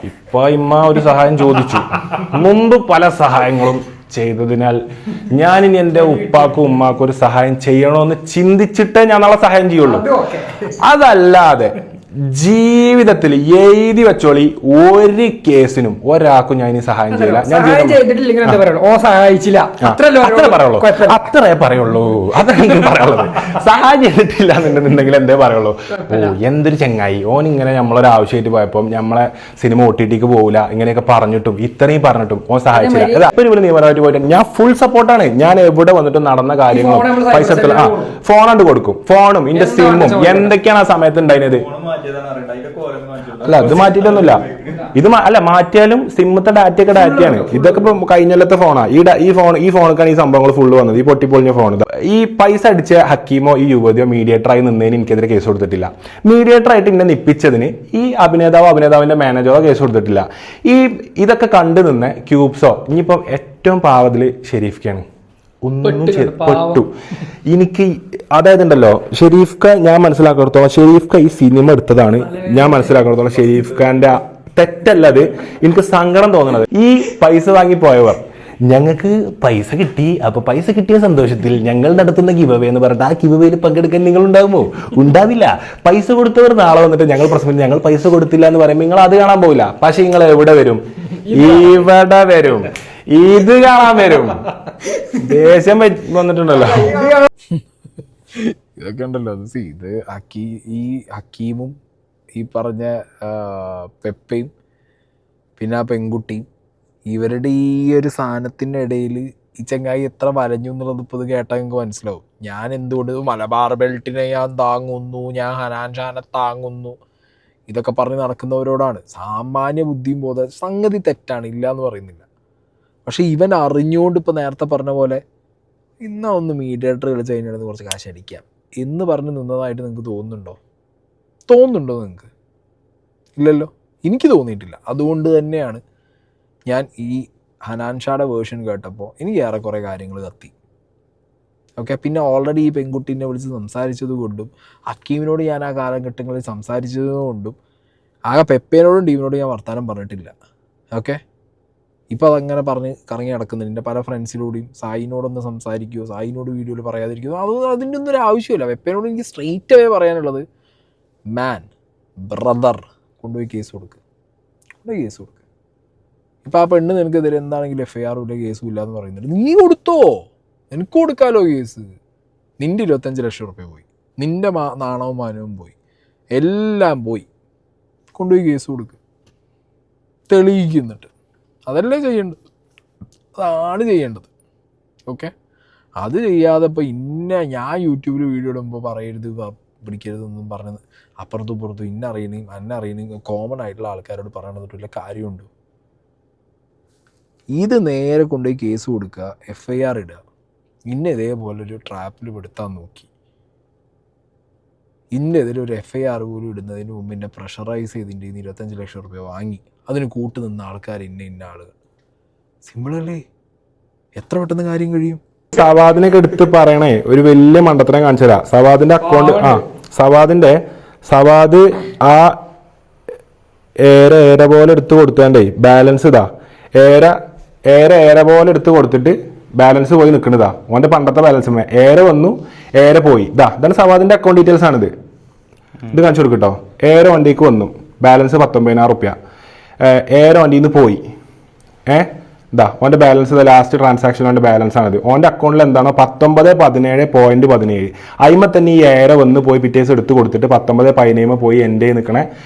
ഇപ്പൊ ഇമ്മ ഒരു സഹായം ചോദിച്ചു, മുമ്പ് പല സഹായങ്ങളും ചെയ്തതിനാൽ ഞാനിനി എൻ്റെ ഉപ്പാക്കും ഉമ്മാക്കും ഒരു സഹായം ചെയ്യണമെന്ന് ചിന്തിച്ചിട്ടേ ഞാൻ നാളെ സഹായം ചെയ്യുള്ളൂ. അതല്ലാതെ ജീവിതത്തിൽ എഴുതി വെച്ചോളി, ഒരു കേസിനും ഒരാൾക്കും ഞാൻ ഇനി സഹായം ചെയ്യില്ല. ഞാൻ
സഹായം
ചെയ്തിട്ടില്ല എന്നുണ്ടെങ്കിൽ എന്തേ പറയുള്ളൂ, ഓ എന്തൊരു ചെങ്ങായി, ഓൻ ഇങ്ങനെ നമ്മളൊരു ആവശ്യമായിട്ട് പോയപ്പോൾ നമ്മളെ സിനിമ OTTക്ക് പോകില്ല ഇങ്ങനെയൊക്കെ പറഞ്ഞിട്ടും ഇത്രയും പറഞ്ഞിട്ടും ഓൻ സഹായിച്ചില്ല. ഒരു നിയമപരമായിട്ട് പോയിട്ട് ഞാൻ ഫുൾ സപ്പോർട്ടാണ്. ഞാൻ എവിടെ വന്നിട്ട് നടന്ന കാര്യങ്ങളും പൈസ ഫോണാണ്ട് കൊടുക്കും, ഫോണും ഇന്റെ സിമ്മും എന്തൊക്കെയാണ് ആ സമയത്ത് ഉണ്ടായിരുന്നത്. അല്ല അത് മാറ്റിയിട്ടൊന്നുമില്ല, ഇത് അല്ല മാറ്റിയാലും സിമ്മത്തെ ഡാറ്റയൊക്കെ ഡാറ്റയാണ്. ഇതൊക്കെ ഇപ്പൊ കഴിഞ്ഞല്ലത്തെ ഫോണാ. ഈ ഫോണൊക്കെയാണ് ഈ സംഭവങ്ങൾ ഫുള്ള് വന്നത്, ഈ പൊട്ടിപ്പൊളിഞ്ഞ ഫോൺ. ഈ പൈസ അടിച്ച ഹക്കീമോ ഈ യുവതിയോ മീഡിയേറ്ററായി നിന്നതിന് എനിക്കെതിരെ കേസ് കൊടുത്തിട്ടില്ല. മീഡിയേറ്ററായിട്ട് എന്നെ നിപ്പിച്ചതിന് ഈ അഭിനേതാവിന്റെ മാനേജറോ കേസ് കൊടുത്തിട്ടില്ല. ഇതൊക്കെ കണ്ടു നിന്ന് ക്യൂബ്സോ, ഇനിയിപ്പോ ഏറ്റവും പാവത്തില് ഷെരീഫ്ക്കാണ് ഒന്നും പെട്ടു. എനിക്ക് അതായത് ഉണ്ടല്ലോ, ഷെരീഫ് ഖാൻ ഞാൻ മനസ്സിലാക്കിടത്തോളം ഷെരീഫ് ഖാൻ ഈ സിനിമ എടുത്തതാണ് ഞാൻ മനസ്സിലാക്കിടത്തോളം ഷെരീഫ് ഖാന്റെ തെറ്റല്ലത്. എനിക്ക് സങ്കടം തോന്നുന്നത്, ഈ പൈസ വാങ്ങി പോയവർ ഞങ്ങൾക്ക് പൈസ കിട്ടി, അപ്പൊ പൈസ കിട്ടിയ സന്തോഷത്തിൽ ഞങ്ങൾ നടത്തുന്ന ഗിവ് എന്ന് പറഞ്ഞിട്ട് ആ ഗിവ് പങ്കെടുക്കാൻ നിങ്ങൾ ഉണ്ടാകുമോ? ഉണ്ടാവില്ല. പൈസ കൊടുത്തവർ നാളെ വന്നിട്ട് ഞങ്ങൾ പ്രശ്നം ഞങ്ങൾ പൈസ കൊടുത്തില്ല എന്ന് പറയുമ്പോൾ നിങ്ങൾ അത് കാണാൻ പോവില്ല. പക്ഷെ നിങ്ങൾ എവിടെ വരും? ഇവിടെ വരും, ഇത് കാണാൻ വരും. ദേഷ്യം വന്നിട്ടുണ്ടല്ലോ.
ഇതൊക്കെ ഉണ്ടല്ലോ, ഇത് ഈ ഹക്കീമും ഈ പറഞ്ഞ പെപ്പയും പിന്നെ ആ പെൺകുട്ടിയും ഇവരുടെ ഈ ഒരു സാധനത്തിൻ്റെ ഇടയിൽ ഈ ചങ്ങായി എത്ര വലഞ്ഞു എന്നുള്ളത് ഇപ്പോൾ ഇത് കേട്ടാൽ നിങ്ങൾക്ക് മനസ്സിലാവും. ഞാൻ എന്തുകൊണ്ട് മലബാർ ബെൽറ്റിനെ ഞാൻ താങ്ങുന്നു, ഞാൻ ഹനാൻ ഷാനെ താങ്ങുന്നു, ഇതൊക്കെ പറഞ്ഞ് നടക്കുന്നവരോടാണ്. സാമാന്യ ബുദ്ധിയും ബോധം സംഗതി തെറ്റാണ്, ഇല്ല എന്ന് പറയുന്നില്ല. പക്ഷെ ഇവൻ അറിഞ്ഞുകൊണ്ട് ഇപ്പോൾ നേരത്തെ പറഞ്ഞ പോലെ ഇന്നാ ഒന്ന് മീഡിയേറ്റർ കളിച്ച് കഴിഞ്ഞാൽ കുറച്ച് കാശ് അടിക്കാം എന്ന് പറഞ്ഞ് നിന്നതായിട്ട് നിങ്ങൾക്ക് തോന്നുന്നുണ്ടോ നിങ്ങൾക്ക്? ഇല്ലല്ലോ, എനിക്ക് തോന്നിയിട്ടില്ല. അതുകൊണ്ട് തന്നെയാണ് ഞാൻ ഈ ഹനാൻഷായുടെ വേർഷൻ കേട്ടപ്പോൾ എനിക്ക് ഏറെക്കുറെ കാര്യങ്ങൾ കത്തി. ഓക്കെ, പിന്നെ ഓൾറെഡി ഈ പെൺകുട്ടീനെ വിളിച്ച് സംസാരിച്ചത് കൊണ്ടും ഹക്കീമിനോട് ഞാൻ ആ കാലഘട്ടങ്ങളിൽ സംസാരിച്ചത് കൊണ്ടും ആകെ പെപ്പേനോടും ടീമിനോടും ഞാൻ വർത്തമാനം പറഞ്ഞിട്ടില്ല. ഓക്കെ, ഇപ്പോൾ അതങ്ങനെ പറഞ്ഞ് കറങ്ങി നടക്കുന്നുണ്ട്. എൻ്റെ പല ഫ്രണ്ട്സിലൂടെയും സായിനോടൊന്ന് സംസാരിക്കുമോ, സായിനോട് വീഡിയോയിൽ പറയാതിരിക്കുമോ, അതിൻ്റെ ഒന്നും ഒരു ആവശ്യമില്ല. പെപ്പേനോട് എനിക്ക് സ്ട്രെയിറ്റ് അവേ പറയാനുള്ളത്, മാൻ ബ്രദർ കൊണ്ടുപോയി കേസ് കൊടുക്കുക, കൊണ്ടുപോയി കേസ് കൊടുക്കുക. ഇപ്പോൾ ആ പെണ്ണ് നിനക്കെതിരെ എന്താണെങ്കിലും FIR ഇല്ല, കേസും ഇല്ല എന്ന് പറയുന്നുണ്ട്. നീ കൊടുത്തോ, എനിക്ക് കൊടുക്കാമല്ലോ കേസ്. നിൻ്റെ 25 ലക്ഷം റുപ്യ പോയി, നിൻ്റെ നാണവും മാനവും പോയി, എല്ലാം പോയി. കൊണ്ടുപോയി കേസ് കൊടുക്കുക, തെളിയിക്കുന്നുണ്ട്. അതല്ലേ ചെയ്യേണ്ടത്, അതാണ് ചെയ്യേണ്ടത്. ഓക്കെ, അത് ചെയ്യാതെ ഇപ്പോൾ ഞാൻ യൂട്യൂബിൽ വീഡിയോ ഇടുമ്പോൾ പറയരുത് പിടിക്കരുതെന്നും പറഞ്ഞത് അപ്പുറത്തും ഇപ്പുറത്തും അന്നറിയണേയും കോമൺ ആയിട്ടുള്ള ആൾക്കാരോട് പറയണതില്ല കാര്യമുണ്ട്. ഇത് നേരെ കൊണ്ടുപോയി കേസ് കൊടുക്കുക, FIR ഇടുക. ഇതേപോലൊരു ട്രാപ്പിൽ പെടുത്താൻ നോക്കി, ഇന്നെതിരെ ഒരു FIR പോലും ഇടുന്നതിന് മുമ്പ് എന്നെ പ്രഷറൈസ് ചെയ്തിൻ്റെ 25 ലക്ഷം റുപ്യ വാങ്ങി അതിന് കൂട്ട് നിന്ന ആൾക്കാർ ഇന്ന ആളുകൾ. സിമ്പിളല്ലേ, എത്ര പെട്ടെന്ന് കാര്യം കഴിയും.
സവാദിനൊക്കെ എടുത്ത് പറയണേ ഒരു വലിയ മണ്ടത്തരം കാണിച്ചു തരാം. സവാദിന്റെ അക്കൗണ്ട് സവാദ് ആ ഏര പോലെ എടുത്ത് കൊടുത്തേ ബാലൻസ് ഇതാ ഏര പോലെ എടുത്ത് കൊടുത്തിട്ട് ബാലൻസ് പോയി നിൽക്കുന്നതാ. ഓന്റെ പണ്ടത്തെ ബാലൻസ് ഏര വന്നു, ഏര പോയി. ഇതാണ് സവാദിന്റെ അക്കൗണ്ട് ഡീറ്റെയിൽസ് ആണിത്. ഇത് കാണിച്ചു കൊടുക്കട്ടോ. ഏര വണ്ടിക്ക് വന്നു, ബാലൻസ് 19,000 റുപ്യ. ഏര വണ്ടിയിൽ നിന്ന് പോയി. ഓന്റെ ബാലൻസ് ലാസ്റ്റ് ട്രാൻസാക്ഷൻ ഓന്റെ ബാലൻസ് ആണിത്. ഓന്റെ അക്കൗണ്ടിൽ എന്താണോ 1917.17 അയിമ തന്നെ ഈ ഏര വന്ന് പോയി പിറ്റേസ് എടുത്ത് കൊടുത്തിട്ട് 1917 പോയി എൻ്റെ നിൽക്കണ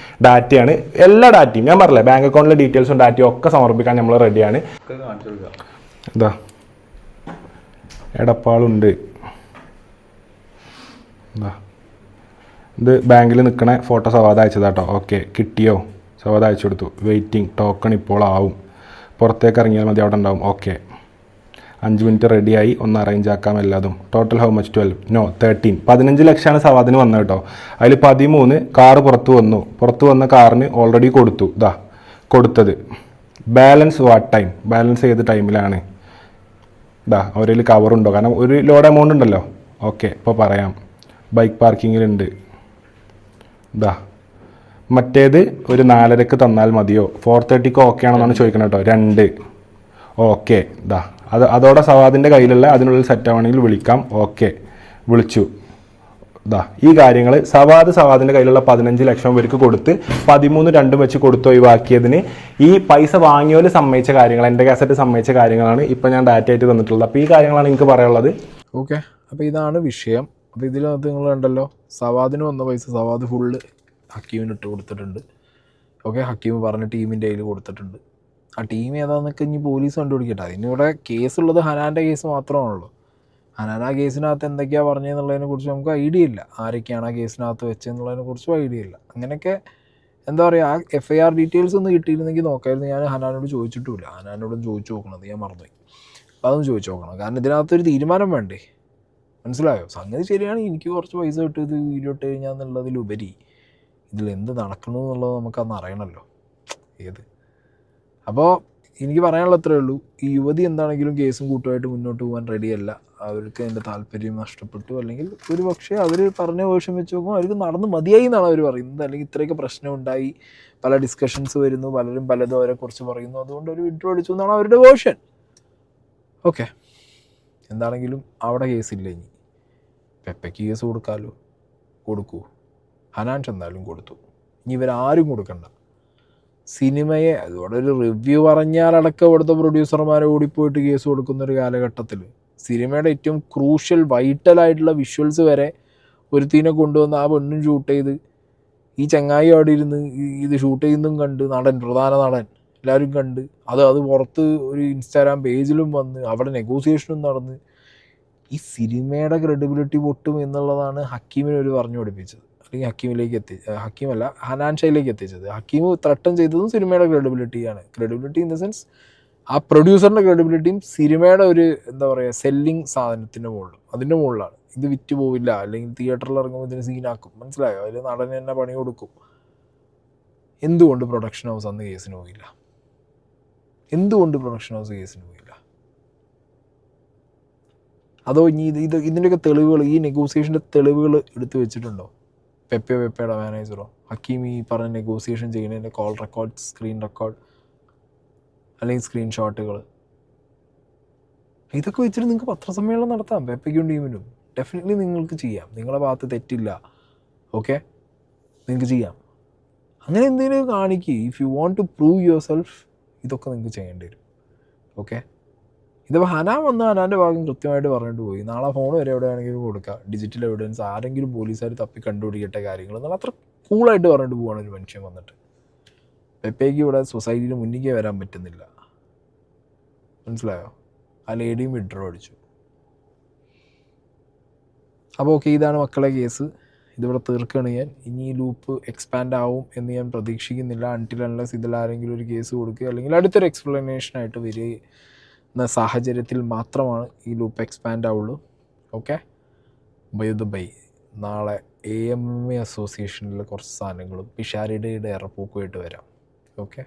ഡാറ്റയാണ്. എല്ലാ ഡാറ്റയും ഞാൻ പറഞ്ഞില്ലേ, ബാങ്ക് അക്കൗണ്ടിലെ ഡീറ്റെയിൽസും ഡാറ്റയും ഒക്കെ സമർപ്പിക്കാൻ നമ്മൾ റെഡിയാണ്. എടപ്പാളുണ്ട്. ഇത് ബാങ്കിൽ നിൽക്കണ ഫോട്ടോ സവാദ് അയച്ചതാട്ടോ. ഓക്കെ, കിട്ടിയോ? സവാദ് അയച്ചു കൊടുത്തു. വെയിറ്റിംഗ്, ടോക്കൺ ഇപ്പോൾ ആവും, പുറത്തേക്ക് ഇറങ്ങിയാൽ മതി, അവിടെ ഉണ്ടാവും. ഓക്കെ, 5 മിനിറ്റ് റെഡിയായി, ഒന്ന് അറേഞ്ച് ആക്കാം എല്ലാതും. Total how much? 13. 15 ലക്ഷമാണ് സവാദിന് വന്നത് കേട്ടോ. അതിൽ 13 കാറ് പുറത്തു വന്ന കാറിന് ഓൾറെഡി കൊടുത്തു. കൊടുത്തത് ബാലൻസ് വാട്ട് ടൈം, ബാലൻസ് ഏത് ടൈമിലാണ്? അവരിൽ കവറുണ്ടോ? കാരണം ഒരു ലോഡ് എമൗണ്ട് ഉണ്ടല്ലോ. ഓക്കെ, ഇപ്പോൾ പറയാം. ബൈക്ക് പാർക്കിങ്ങിലുണ്ട്. മറ്റേത് ഒരു 4:30 തന്നാൽ മതിയോ? 4:30 ഓക്കെ ആണെന്നാണ് ചോദിക്കണം കേട്ടോ. 2 ഓക്കെ. അതോടെ സവാദിൻ്റെ കയ്യിലുള്ള അതിനുള്ളിൽ സെറ്റ് ആവണമെങ്കിൽ വിളിക്കാം. ഓക്കെ, വിളിച്ചു. ഈ കാര്യങ്ങൾ സവാദിൻ്റെ കയ്യിലുള്ള 15 ലക്ഷം പേർക്ക് കൊടുത്ത് 13 വെച്ച് കൊടുത്ത് ഒഴിവാക്കിയതിന് ഈ പൈസ വാങ്ങിയോല് സമ്മതിച്ച കാര്യങ്ങൾ, എൻ്റെ കാസറ്റ് സമ്മതിച്ച കാര്യങ്ങളാണ് ഇപ്പം ഞാൻ ഡാറ്റ ആയിട്ട് തന്നിട്ടുള്ളത്. അപ്പോൾ ഈ കാര്യങ്ങളാണ് എനിക്ക് പറയാനുള്ളത്.
ഓക്കെ, അപ്പോൾ ഇതാണ് വിഷയം. അപ്പോൾ ഇതിനകത്ത് നിങ്ങൾ കണ്ടല്ലോ, സവാദിന് വന്ന പൈസ സവാദ് ഫുള്ള് ഹക്കീമിന് ഇട്ട് കൊടുത്തിട്ടുണ്ട്. ഓക്കെ, ഹക്കീം പറഞ്ഞ ടീമിൻ്റെ കയ്യിൽ കൊടുത്തിട്ടുണ്ട്. ആ ടീം ഏതാണെന്നൊക്കെ ഇനി പോലീസ് കണ്ടുപിടിക്കട്ടെ. അതിനിവിടെ കേസുള്ളത് ഹനാൻ്റെ കേസ് മാത്രമാണല്ലോ. ഹനാൻ ആ കേസിനകത്ത് എന്തൊക്കെയാണ് പറഞ്ഞതെന്നുള്ളതിനെ കുറിച്ച് നമുക്ക് ഐഡിയ ഇല്ല. ആരൊക്കെയാണ് ആ കേസിനകത്ത് വെച്ചതെന്നുള്ളതിനെ കുറിച്ചും ഐഡിയ ഇല്ല. അങ്ങനെയൊക്കെ എന്താ പറയുക, ആ FIR ഡീറ്റെയിൽസ് ഒന്ന് കിട്ടിയിരുന്നെങ്കിൽ നോക്കായിരുന്നു. ഞാൻ ഹനാനോട് ചോദിച്ചിട്ടുമില്ല, ഹനാനോടും ചോദിച്ചു നോക്കണത് ഞാൻ മറന്നുപോയി. അപ്പോൾ അതൊന്നും ചോദിച്ചു നോക്കണം. കാരണം ഇതിനകത്തൊരു തീരുമാനം വേണ്ടേ, മനസ്സിലായോ? സംഗതി ശരിയാണ്, എനിക്ക് കുറച്ച് പൈസ കിട്ടും ഇത് വീഡിയോ ഇട്ട് കഴിഞ്ഞാൽ എന്നുള്ളതിലുപരി ഇതിലെന്ത് നടക്കണമെന്നുള്ളത് നമുക്കന്ന് അറിയണമല്ലോ. അപ്പോൾ എനിക്ക് പറയാനുള്ള അത്രേ ഉള്ളൂ. ഈ യുവതി എന്താണെങ്കിലും കേസും കൂട്ടുമായിട്ട് മുന്നോട്ട് പോകാൻ റെഡിയല്ല. അവർക്ക് അതിൻ്റെ താല്പര്യം നഷ്ടപ്പെട്ടു, അല്ലെങ്കിൽ ഒരു പക്ഷേ അവർ പറഞ്ഞ വേർഷൻ വെച്ച് നോക്കുമ്പോൾ അവർക്ക് നടന്ന് മതിയായി എന്നാണ് അവർ പറയുന്നത്. അല്ലെങ്കിൽ ഇത്രയൊക്കെ പ്രശ്നം ഉണ്ടായി, പല ഡിസ്കഷൻസ് വരുന്നു, പലരും പലതും അവരെക്കുറിച്ച് പറയുന്നു, അതുകൊണ്ട് ഒരു വിഡ്രോ അടിച്ചു എന്നാണ് അവരുടെ വേർഷൻ. ഓക്കെ, എന്താണെങ്കിലും അവിടെ കേസില്ല. ഇനി പെപ്പയ്ക്ക് കേസ് കൊടുക്കാമല്ലോ, കൊടുക്കൂ. ഹനാൻഷ് എന്തായാലും കൊടുത്തു. ഇനി ഇവരാരും കൊടുക്കണ്ട. സിനിമയെ അതുകൊണ്ട് ഒരു റിവ്യൂ പറഞ്ഞാലടക്കം ഇവിടുത്തെ പ്രൊഡ്യൂസർമാരെ ഓടിപ്പോയിട്ട് കേസ് കൊടുക്കുന്നൊരു കാലഘട്ടത്തിൽ സിനിമയുടെ ഏറ്റവും ക്രൂഷ്യൽ വൈറ്റലായിട്ടുള്ള വിഷ്വൽസ് വരെ ഒരുത്തീനെ കൊണ്ടുവന്ന് ആ പെണ്ണും ഷൂട്ട് ചെയ്ത് ഈ ചങ്ങായി അവിടെ ഇരുന്ന് ഇത് ഷൂട്ട് ചെയ്യുന്നതും കണ്ട് പ്രധാന നടൻ എല്ലാവരും കണ്ട് അത് പുറത്ത് ഒരു ഇൻസ്റ്റാഗ്രാം പേജിലും വന്ന് അവിടെ നെഗോസിയേഷനും നടന്ന് ഈ സിനിമയുടെ ക്രെഡിബിലിറ്റി പൊട്ടും എന്നുള്ളതാണ് ഹക്കീമിനെ ഒരു പറഞ്ഞു പഠിപ്പിച്ചത്. അല്ലെങ്കിൽ ഹക്കീമല്ല ഹനാൻഷയിലേക്ക് എത്തിച്ചത്. ഹക്കീം ത്രട്ടൻ ചെയ്തതും സിനിമയുടെ ക്രെഡിബിലിറ്റിയാണ്. ക്രെഡിബിലിറ്റി ഇൻ ദ സെൻസ് ആ പ്രൊഡ്യൂസറിൻ്റെ ക്രെഡിബിലിറ്റിയും സിനിമയുടെ ഒരു എന്താ പറയുക സെല്ലിങ് സാധനത്തിൻ്റെ അതിൻ്റെ മുകളിലാണ്. ഇത് വിറ്റ് പോവില്ല, അല്ലെങ്കിൽ തിയേറ്ററിൽ ഇറങ്ങുമ്പോൾ ഇതിന് സീനാക്കും, മനസ്സിലായോ? അതിൽ നടന് തന്നെ പണി കൊടുക്കും. എന്തുകൊണ്ട് പ്രൊഡക്ഷൻ ഹൗസ് അന്ന് കേസിന് പോയില്ല? എന്തുകൊണ്ട് പ്രൊഡക്ഷൻ ഹൗസ് കേസിന് പോയില്ല? അതോ ഇനി ഇതിൻ്റെയൊക്കെ തെളിവുകൾ, ഈ നെഗോസിയേഷൻ്റെ തെളിവുകൾ എടുത്തു വെച്ചിട്ടുണ്ടോ? പെപ്പയുടെ മാനേജറോ ഹക്കീം ഈ പറഞ്ഞ നെഗോസിയേഷൻ ചെയ്യുന്നതിൻ്റെ കോൾ റെക്കോർഡ്, സ്ക്രീൻ റെക്കോർഡ് അല്ലെങ്കിൽ സ്ക്രീൻഷോട്ടുകൾ, ഇതൊക്കെ വെച്ചിട്ട് നിങ്ങൾക്ക് പത്രസമ്മേളനം നടത്താം. പെപ്പയ്ക്കും ടീമിനും ഡെഫിനറ്റ്ലി നിങ്ങൾക്ക് ചെയ്യാം. നിങ്ങളുടെ ഭാഗത്ത് തെറ്റില്ല, ഓക്കെ, നിങ്ങൾക്ക് ചെയ്യാം. അങ്ങനെ എന്തെങ്കിലും കാണിക്കുക. If you want to prove your self, ഇതൊക്കെ നിങ്ങൾക്ക് ചെയ്യേണ്ടി വരും. ഓക്കെ, ഇതിപ്പോൾ ഹനാൻ വന്ന് ഹനാൻ്റെ ഭാഗം കൃത്യമായിട്ട് പറഞ്ഞിട്ട് പോയി. നാളെ ഫോൺ വരെ എവിടെ വേണമെങ്കിലും കൊടുക്കുക, ഡിജിറ്റൽ എവിഡൻസ്, ആരെങ്കിലും പോലീസുകാർ തപ്പി കണ്ടുപിടിക്കട്ടെ കാര്യങ്ങൾ എന്നാൽ അത്ര കൂളായിട്ട് പറഞ്ഞിട്ട് പോവാണ് ഒരു മനുഷ്യൻ വന്നിട്ട്. പെപ്പയ്ക്ക് ഇവിടെ സൊസൈറ്റിയിൽ മുന്നിലേക്ക് വരാൻ പറ്റുന്നില്ല, മനസ്സിലായോ? ആ ലേഡിയും വിഡ്രോ അടിച്ചു. അപ്പോൾ ഓക്കെ, ഇതാണ് മക്കളെ കേസ്. ഇതിവിടെ തീർക്കുകയാണ് ഞാൻ. ഇനി ഈ ലൂപ്പ് എക്സ്പാൻഡ് ആവും എന്ന് ഞാൻ പ്രതീക്ഷിക്കുന്നില്ല. അൺടിൽ അൺലെസ് ഇതിലാരെങ്കിലും ഒരു കേസ് കൊടുക്കുക അല്ലെങ്കിൽ അടുത്തൊരു എക്സ്പ്ലനേഷനായിട്ട് വരിക സാഹചര്യത്തിൽ മാത്രമാണ് ഈ ലൂപ്പ് എക്സ്പാൻഡ് ആവുള്ളൂ. Okay, bye. നാളെ AMMA അസോസിയേഷനിൽ കുറച്ച് സാധനങ്ങളും പിഷാരിയുടെ ഇറപ്പൂക്കുമായിട്ട് വരാം. ഓക്കെ.